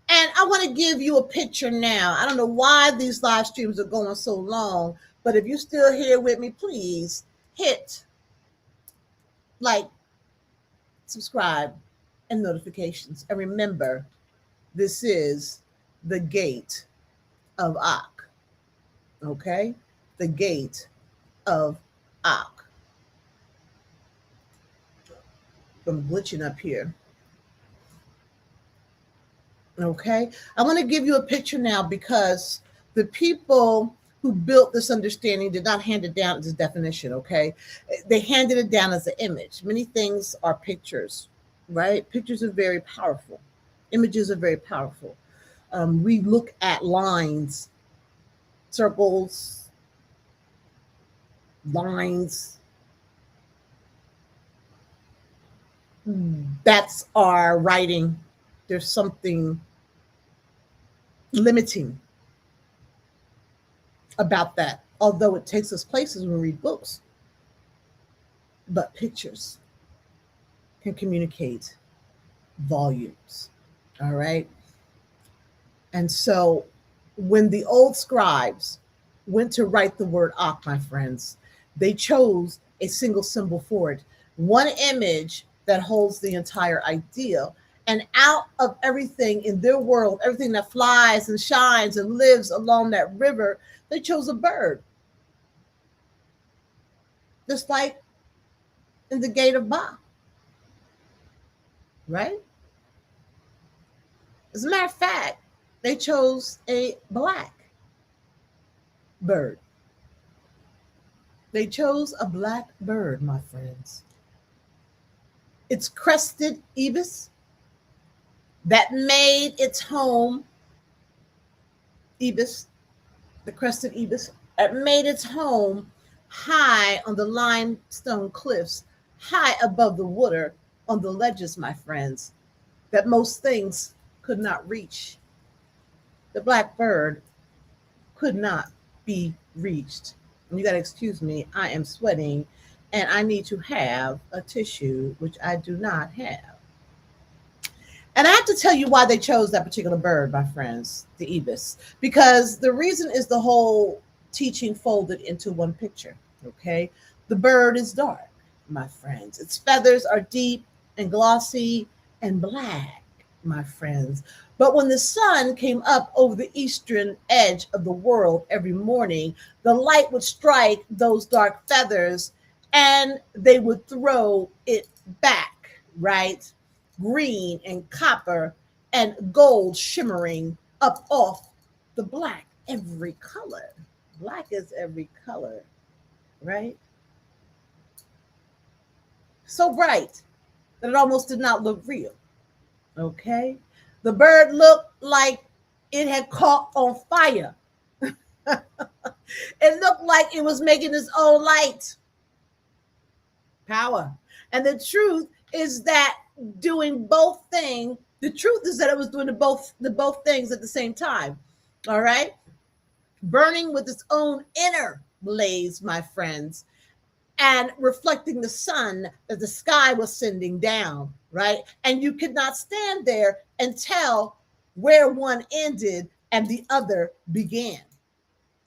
And I want to give you a picture now. I don't know why these live streams are going so long, but if you're still here with me, please hit like, subscribe, and notifications. And remember, this is the gate of Akh. Okay? The gate of Akh. I'm glitching up here. Okay? I want to give you a picture now, because the people who built this understanding did not hand it down as a definition, okay? They handed it down as an image. Many things are pictures, right? Pictures are very powerful. Images are very powerful. We look at lines, circles, lines. That's our writing. There's something limiting about that, although it takes us places when we read books. But pictures can communicate volumes. All right. And so when the old scribes went to write the word Akh, my friends, they chose a single symbol for it, one image that holds the entire idea. And out of everything in their world, everything that flies and shines and lives along that river, they chose a bird. Just like in the Gate of Akh, right? As a matter of fact, they chose a black bird. They chose a black bird, my friends. It's crested ibis that made its home, ibis, the crested ibis, that made its home high on the limestone cliffs, high above the water on the ledges, my friends, that most things could not reach. The black bird could not be reached. And you got to excuse me, I am sweating and I need to have a tissue, which I do not have. And I have to tell you why they chose that particular bird, my friends, the ibis, because the reason is the whole teaching folded into one picture. Okay. The bird is dark, my friends. Its feathers are deep and glossy and black, my friends. But when the sun came up over the eastern edge of the world every morning, the light would strike those dark feathers and they would throw it back, right? Green and copper and gold shimmering up off the black, every color. Black is every color, right? So bright that it almost did not look real. Okay. The bird looked like it had caught on fire. It looked like it was making its own light. Power. And the truth is that doing both things, the truth is that it was doing the both things at the same time. All right. Burning with its own inner blaze, my friends, and reflecting the sun that the sky was sending down, right? And you could not stand there and tell where one ended and the other began.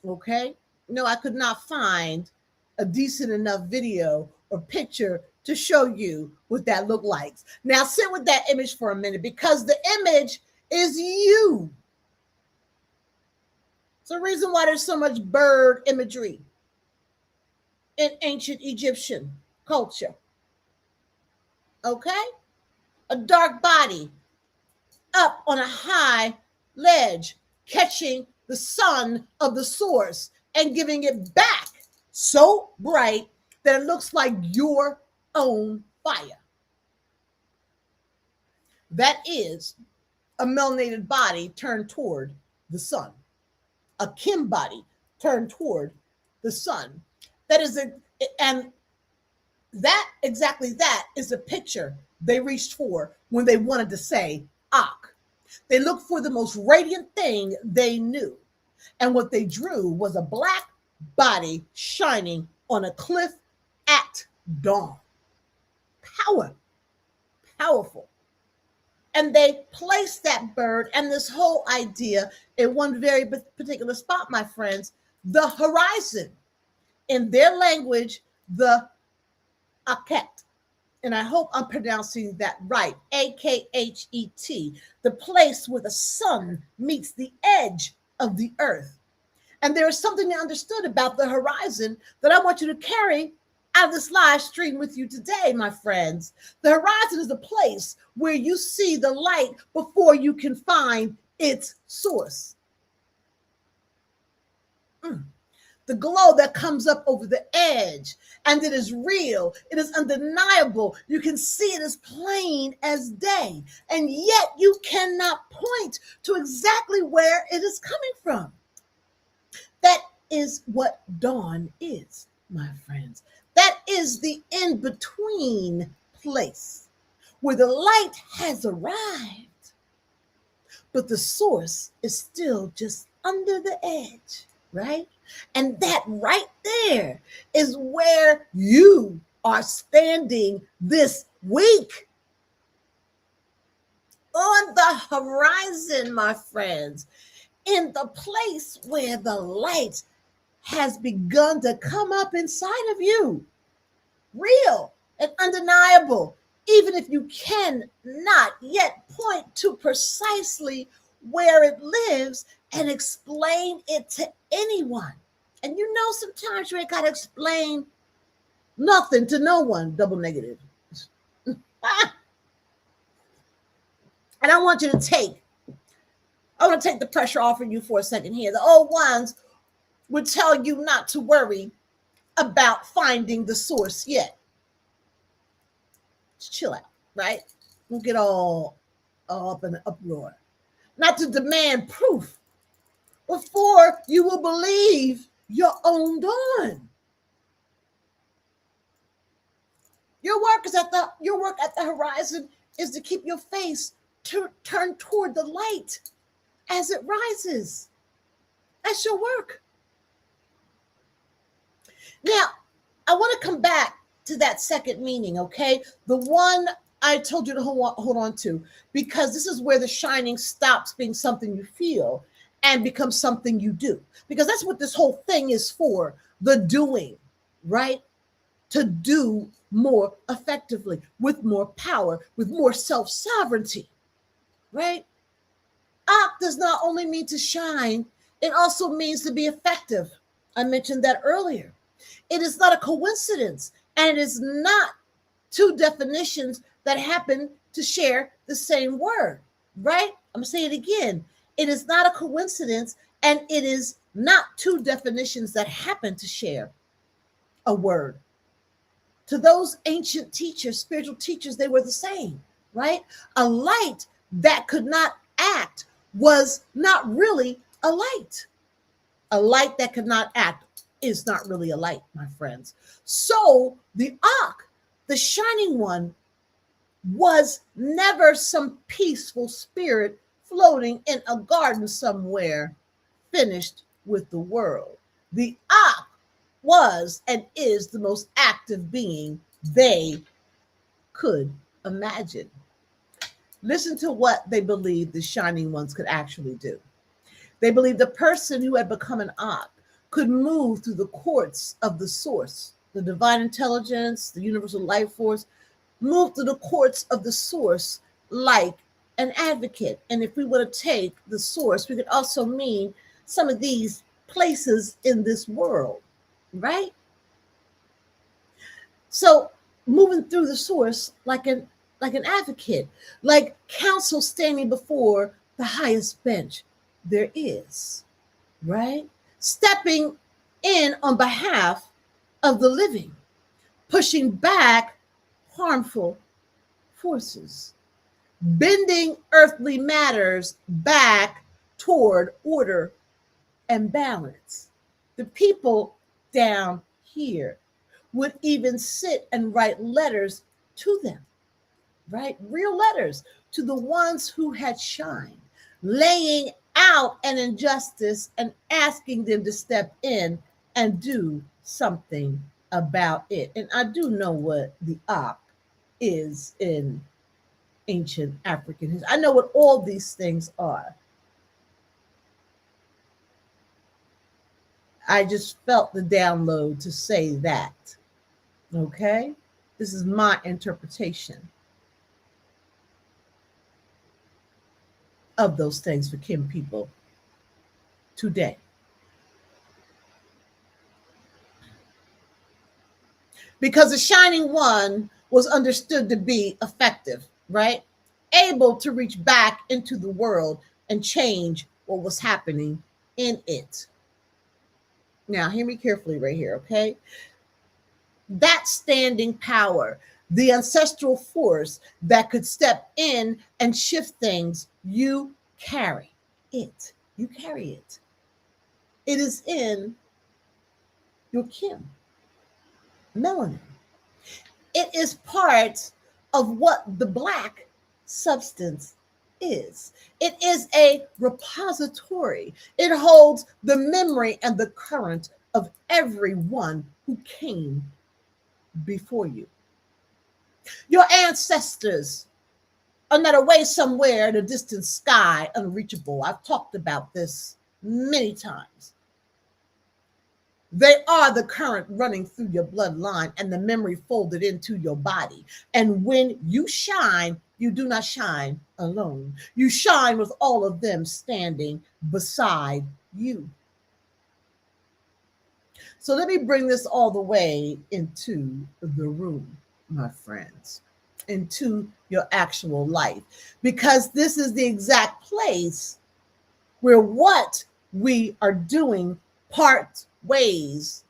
Okay? No, I could not find a decent enough video or picture to show you what that looked like. Now sit with that image for a minute because the image is you. It's the reason why there's so much bird imagery in ancient Egyptian culture. Okay? A dark body up on a high ledge, catching the sun of the source and giving it back so bright that it looks like your own fire. That is a melanated body turned toward the sun, a Kim body turned toward the sun. That is and that exactly that is the picture they reached for when they wanted to say Akh. They looked for the most radiant thing they knew. And what they drew was a black body shining on a cliff at dawn. Power, powerful. And they placed that bird and this whole idea in one very particular spot, my friends, the horizon. In their language, the Akhet. And I hope I'm pronouncing that right, Akhet, the place where the sun meets the edge of the earth. And there is something they understood about the horizon that I want you to carry out of this live stream with you today, my friends. The horizon is a place where you see the light before you can find its source. The glow that comes up over the edge, and it is real, it is undeniable. You can see it as plain as day, and yet you cannot point to exactly where it is coming from. That is what dawn is, my friends. That is the in-between place where the light has arrived, but the source is still just under the edge, right? And that right there is where you are standing this week. On the horizon, my friends, in the place where the light has begun to come up inside of you. Real and undeniable, even if you cannot yet point to precisely where it lives and explain it to anyone. And you know, sometimes you ain't got to explain nothing to no one, double negative. And I want to take the pressure off of you for a second here. The old ones would tell you not to worry about finding the source yet. Just chill out, right? Don't get all up in an uproar. Not to demand proof before you will believe your own dawn. Your work at the horizon is to keep your face turned toward the light as it rises. That's your work. Now, I want to come back to that second meaning, okay? The one I told you to hold on to, because this is where the shining stops being something you feel and becomes something you do. Because that's what this whole thing is for, the doing, right? To do more effectively, with more power, with more self-sovereignty, right? Akh does not only mean to shine, it also means to be effective. I mentioned that earlier. It is not a coincidence, and it is not two definitions that happen to share the same word, right? I'm going to say it again. It is not a coincidence, and it is not two definitions that happen to share a word. To those ancient teachers, spiritual teachers, they were the same, right? A light that could not act was not really a light. A light that could not act is not really a light, my friends. So the Akh, the shining one, was never some peaceful spirit floating in a garden somewhere, finished with the world. The Akh was and is the most active being they could imagine. Listen to what they believed the shining ones could actually do. They believed the person who had become an Akh could move through the courts of the source, the divine intelligence, the universal life force, move through the courts of the source like an advocate. And if we were to take the source, we could also mean some of these places in this world, right? So moving through the source like an advocate, like counsel standing before the highest bench there is, right? Stepping in on behalf of the living, pushing back harmful forces, bending earthly matters back toward order and balance. The people down here would even sit and write letters to them, right? Real letters to the ones who had shined, laying out an injustice and asking them to step in and do something about it. And I do know what the Akh is in ancient African history. I know what all these things are. I just felt the download to say that. Okay? This is my interpretation of those things for Kim people today. Because the shining one was understood to be effective, right? Able to reach back into the world and change what was happening in it. Now, hear me carefully right here, okay? That standing power, the ancestral force that could step in and shift things, you carry it. You carry it. It is in your Kim, melanin. It is part of what the black substance is. It is a repository. It holds the memory and the current of everyone who came before you. Your ancestors are not away somewhere in a distant sky, unreachable. I've talked about this many times. They are the current running through your bloodline and the memory folded into your body. And when you shine, you do not shine alone. You shine with all of them standing beside you. So let me bring this all the way into the room, my friends, into your actual life, because this is the exact place where what we are doing parts ways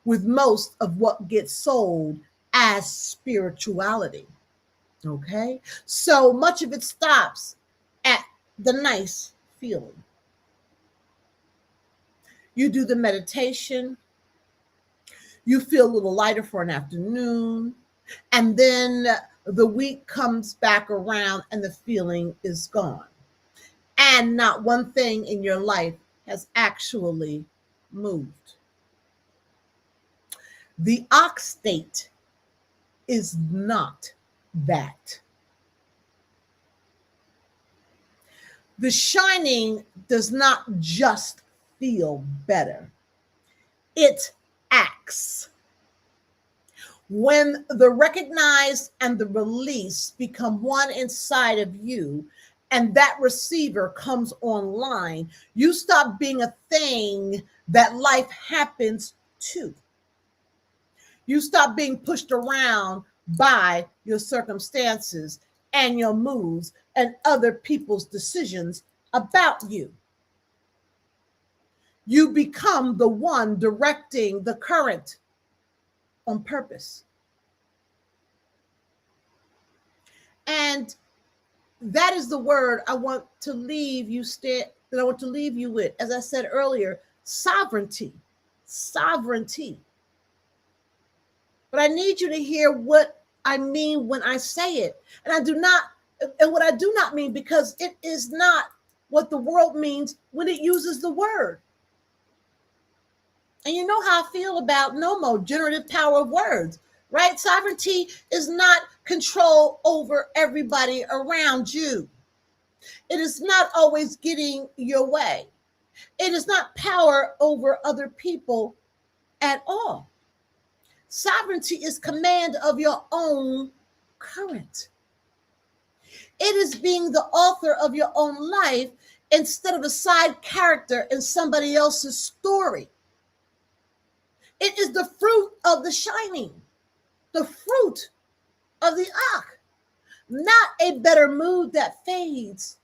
with most of what gets sold as spirituality. Okay? So much of it stops at the nice feeling. You do the meditation, you feel a little lighter for an afternoon, and then the week comes back around and the feeling is gone. And not one thing in your life has actually moved. The Akh state is not that. The shining does not just feel better, it acts. When the recognized and the release become one inside of you, and that receiver comes online, you stop being a thing that life happens to. You stop being pushed around by your circumstances and your moods and other people's decisions about you. You become the one directing the current on purpose. And that is the word I want to leave you that I want to leave you with. As I said earlier, sovereignty. Sovereignty. But I need you to hear what I mean when I say it. And what I do not mean, because it is not what the world means when it uses the word. And you know how I feel about NOMO, generative power of words, right? Sovereignty is not control over everybody around you. It is not always getting your way. It is not power over other people at all. Sovereignty is command of your own current. It is being the author of your own life instead of a side character in somebody else's story. It is the fruit of the shining, the fruit of the Akh, not a better mood that fades.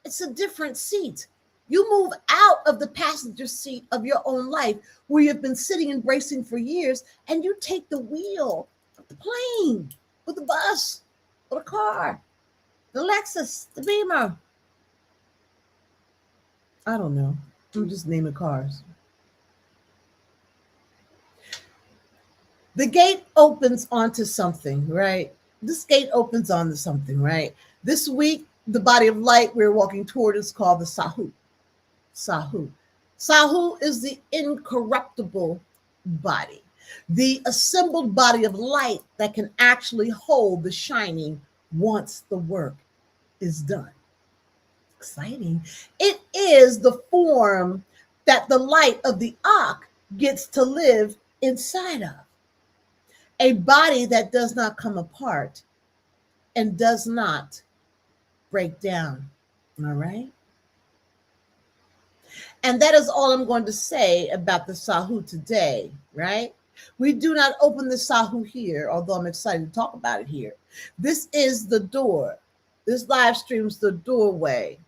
It's a different seat. You move out of the passenger seat of your own life where you've been sitting and bracing for years, and you take the wheel of the plane, or the bus, or the car, the Lexus, the Beamer. I don't know. I'm just naming cars. The gate opens onto something, right? This gate opens onto something, right? This week, the body of light we're walking toward is called the Sahu. Sahu. Sahu is the incorruptible body, the assembled body of light that can actually hold the shining once the work is done. Exciting. It is the form that the light of the Akh gets to live inside of. A body that does not come apart and does not break down. All right? And that is all I'm going to say about the Sahu today, right? We do not open the Sahu here, although I'm excited to talk about it here. This is the door. This live stream's the doorway.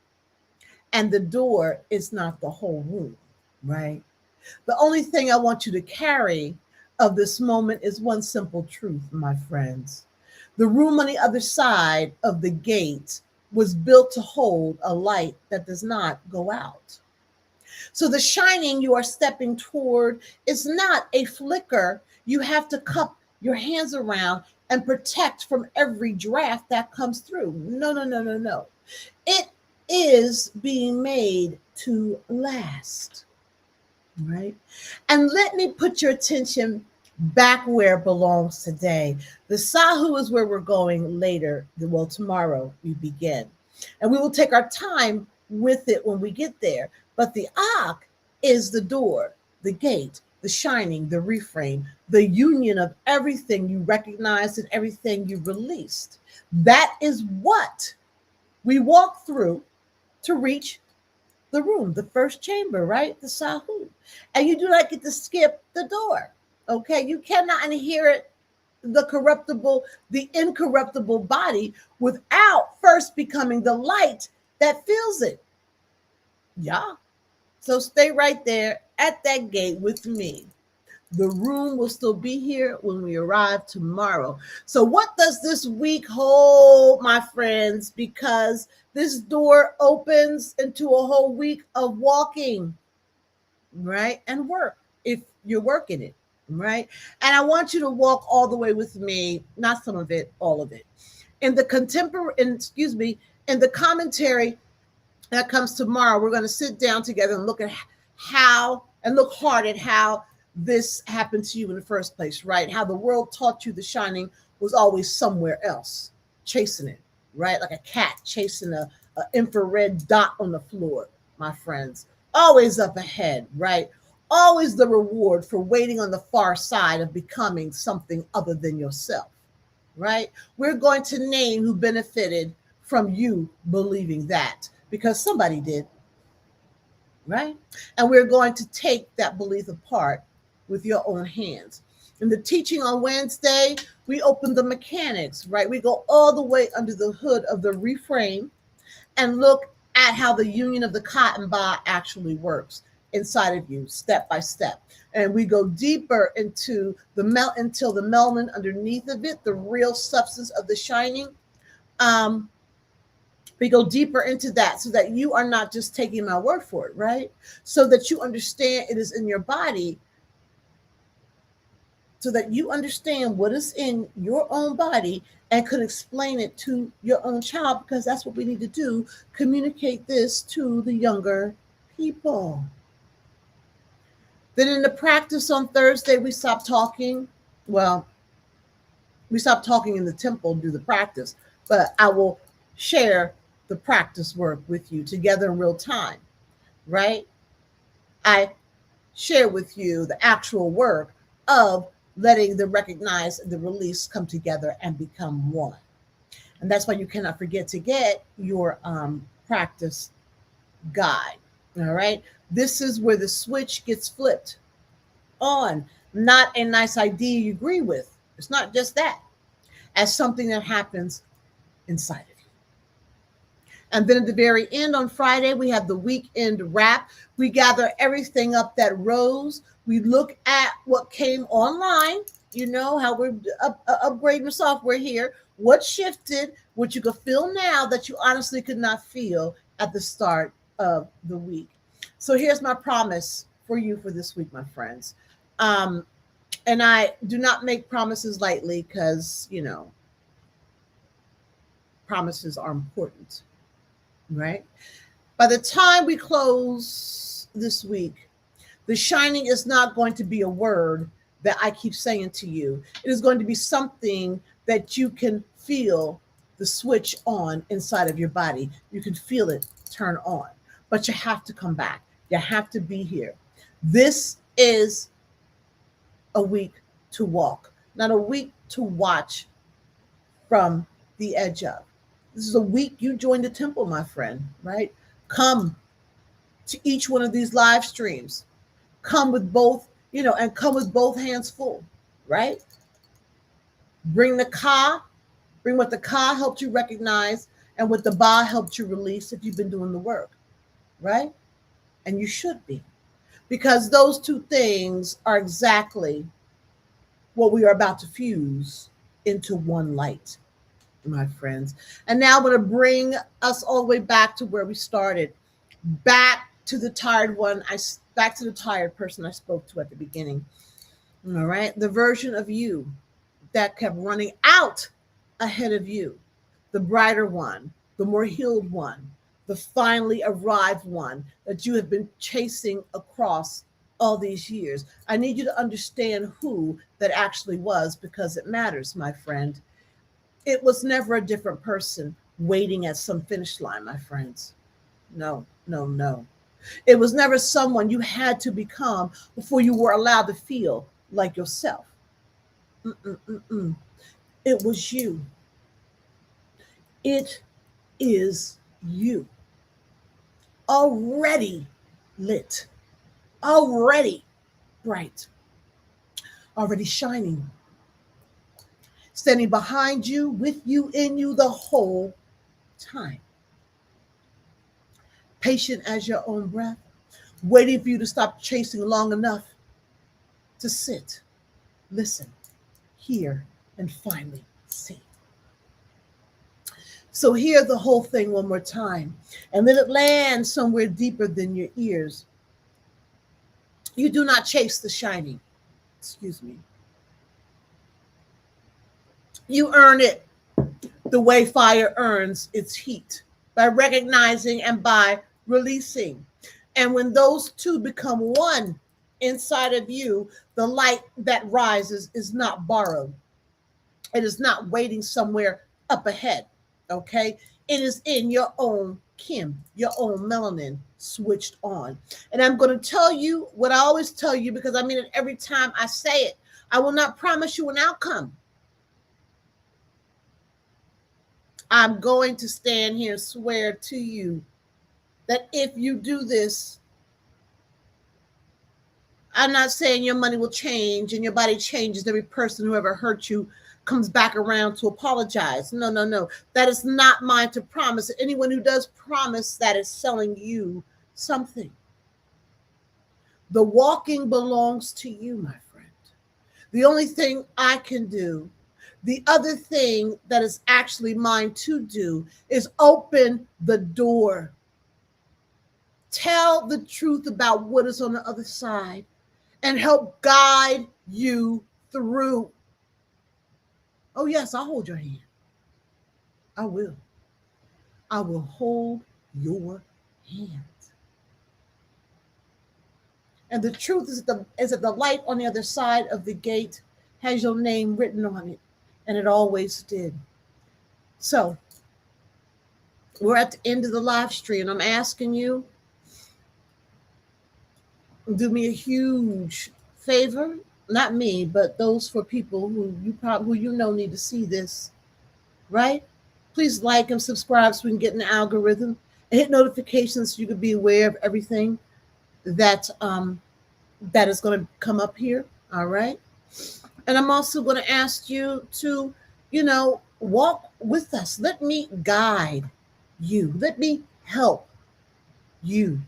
And the door is not the whole room, right? The only thing I want you to carry of this moment is one simple truth, my friends. The room on the other side of the gate was built to hold a light that does not go out. So the shining you are stepping toward is not a flicker you have to cup your hands around and protect from every draft that comes through. No, no, no, no, no. It is being made to last, right? And let me put your attention back where it belongs today. The Sahu is where we're going later. Well, tomorrow we begin. And we will take our time with it when we get there. But the Akh is the door, the gate, the shining, the reframe, the union of everything you recognized and everything you released. That is what we walk through to reach the room, the first chamber, right? The Sahu. And you do not get to skip the door. Okay, you cannot inherit the incorruptible body without first becoming the light that fills it. Yeah. So stay right there at that gate with me. The room will still be here when we arrive tomorrow. So, what does this week hold, my friends? Because this door opens into a whole week of walking, right? And work, if you're working it, right? And I want you to walk all the way with me, not some of it, all of it. In the in the commentary that comes tomorrow, we're going to sit down together and look at how and look hard at how this happened to you in the first place, right? How the world taught you the shining was always somewhere else, chasing it, right? Like a cat chasing a infrared dot on the floor, my friends. Always up ahead, right? Always the reward for waiting on the far side of becoming something other than yourself, right? We're going to name who benefited from you believing that because somebody did, right? And we're going to take that belief apart with your own hands. In the teaching on Wednesday, we open the mechanics, right? We go all the way under the hood of the reframe and look at how the union of the cotton bond actually works inside of you, step by step. And we go deeper into until the melanin underneath of it, the real substance of the shining. Um, we go deeper into that so that you are not just taking my word for it, right? So that you understand it is in your body, so that you understand what is in your own body and could explain it to your own child, because that's what we need to do. Communicate this to the younger people. Then in the practice on Thursday, we stopped talking. Well, we stopped talking in the temple and do the practice, but I will share the practice work with you together in real time, right? I share with you the actual work of letting the recognize and the release come together and become one. And that's why you cannot forget to get your practice guide. All right. This is where the switch gets flipped on, not a nice idea you agree with. It's not just that, as something that happens inside of you. And then at the very end on Friday, we have the weekend wrap. We gather everything up that rose. We look at what came online, you know, how we're upgrading the software here, what shifted, what you could feel now that you honestly could not feel at the start of the week. So here's my promise for you for this week, my friends. And I do not make promises lightly because, you know, promises are important, right? By the time we close this week, the shining is not going to be a word that I keep saying to you. It is going to be something that you can feel the switch on inside of your body. You can feel it turn on, but you have to come back. You have to be here. This is a week to walk, not a week to watch from the edge of. This is a week you join the temple, my friend, right? Come to each one of these live streams. Come with both, you know, and come with both hands full, right? Bring the ka, bring what the ka helped you recognize and what the ba helped you release if you've been doing the work, right? And you should be, because those two things are exactly what we are about to fuse into one light, my friends. And now I'm going to bring us all the way back to where we started, back to the tired one. Back to the tired person I spoke to at the beginning. All right, the version of you that kept running out ahead of you, the brighter one, the more healed one, the finally arrived one that you have been chasing across all these years. I need you to understand who that actually was, because it matters, my friend. It was never a different person waiting at some finish line, my friends. No, no, no. It was never someone you had to become before you were allowed to feel like yourself. Mm-mm-mm-mm. It was you. It is you. Already lit, already bright, already shining, standing behind you, with you, in you the whole time. Patient as your own breath, waiting for you to stop chasing long enough to sit, listen, hear, and finally see. So hear the whole thing one more time and let it land somewhere deeper than your ears. You do not chase the shining. Excuse me. You earn it the way fire earns its heat, by recognizing and by releasing. And when those two become one inside of you, the light that rises is not borrowed. It is not waiting somewhere up ahead. Okay. It is in your own Kim, your own melanin switched on. And I'm going to tell you what I always tell you, because I mean it every time I say it. I will not promise you an outcome. I'm going to stand here and swear to you that if you do this, I'm not saying your money will change and your body changes. Every person who ever hurt you comes back around to apologize. No, no, no. That is not mine to promise. Anyone who does promise that is selling you something. The walking belongs to you, my friend. The only thing I can do, the other thing that is actually mine to do, is open the door. Tell the truth about what is on the other side and help guide you through. Oh, yes, I'll hold your hand. I will. I will hold your hand. And the truth is that the light on the other side of the gate has your name written on it, and it always did. So we're at the end of the live stream. I'm asking you, do me a huge favor. Not me, but those for people who you know need to see this, right? Please like and subscribe so we can get in the algorithm and hit notifications so you can be aware of everything that that is going to come up here. All right. And I'm also going to ask you to, walk with us. Let me guide you. Let me help you.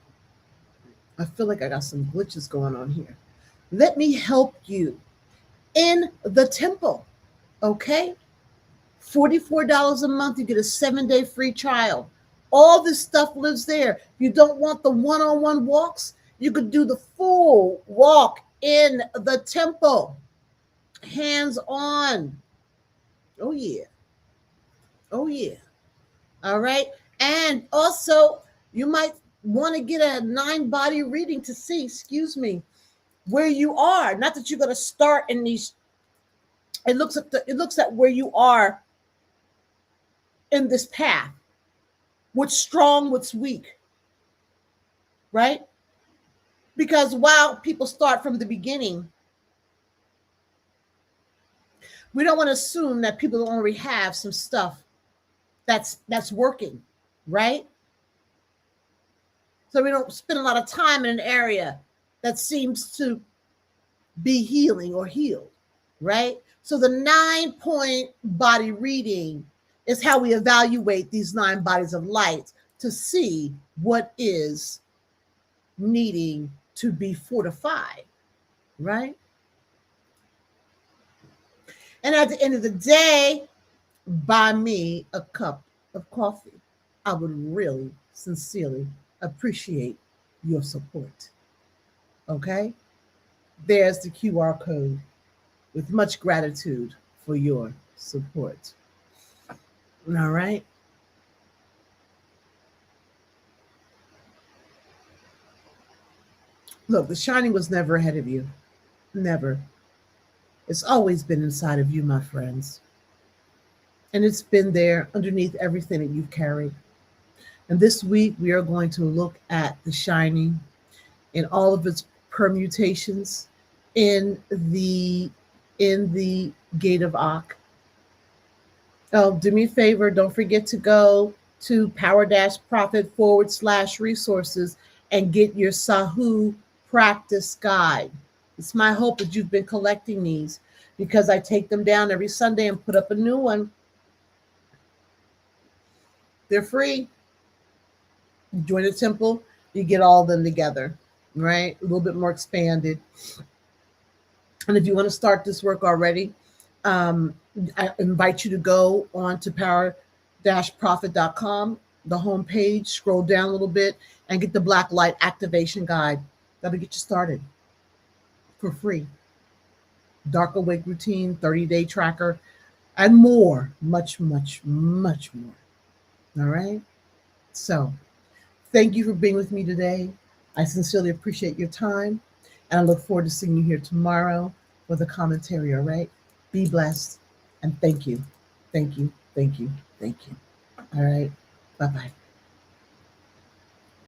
I feel like I got some glitches going on here. Let me help you in the temple. Okay. $44 a month. You get a 7-day free trial. All this stuff lives there. You don't want the one-on-one walks? You could do the full walk in the temple. Hands on. Oh, yeah. Oh, yeah. All right. And also, you might want to get a 9-body reading to see, where you are. Not that you're going to start in these. It looks at where you are in this path. What's strong, what's weak. Right? Because while people start from the beginning, we don't want to assume that people already have some stuff that's working, right? So we don't spend a lot of time in an area that seems to be healing or healed, right? So the 9-point body reading is how we evaluate these 9 bodies of light to see what is needing to be fortified, right? And at the end of the day, buy me a cup of coffee. I would really, sincerely appreciate your support. Okay? There's the QR code with much gratitude for your support. All right? Look, the shining was never ahead of you. Never. It's always been inside of you, my friends. And it's been there underneath everything that you've carried. And this week, we are going to look at the shining in all of its permutations in the Gate of Akh. Oh, do me a favor, don't forget to go to power-profit/resources and get your Sahu practice guide. It's my hope that you've been collecting these, because I take them down every Sunday and put up a new one. They're free. You join the temple, you get all of them together, right? A little bit more expanded. And if you want to start this work already, I invite you to go on to power-profit.com, the homepage, scroll down a little bit, and get the Black Light Activation Guide. That'll get you started for free. Dark Awake Routine, 30-day tracker, and more, much, much, much more. All right? So, thank you for being with me today. I sincerely appreciate your time, and I look forward to seeing you here tomorrow with a commentary, all right? Be blessed, and thank you. Thank you, thank you, thank you. All right? Bye-bye.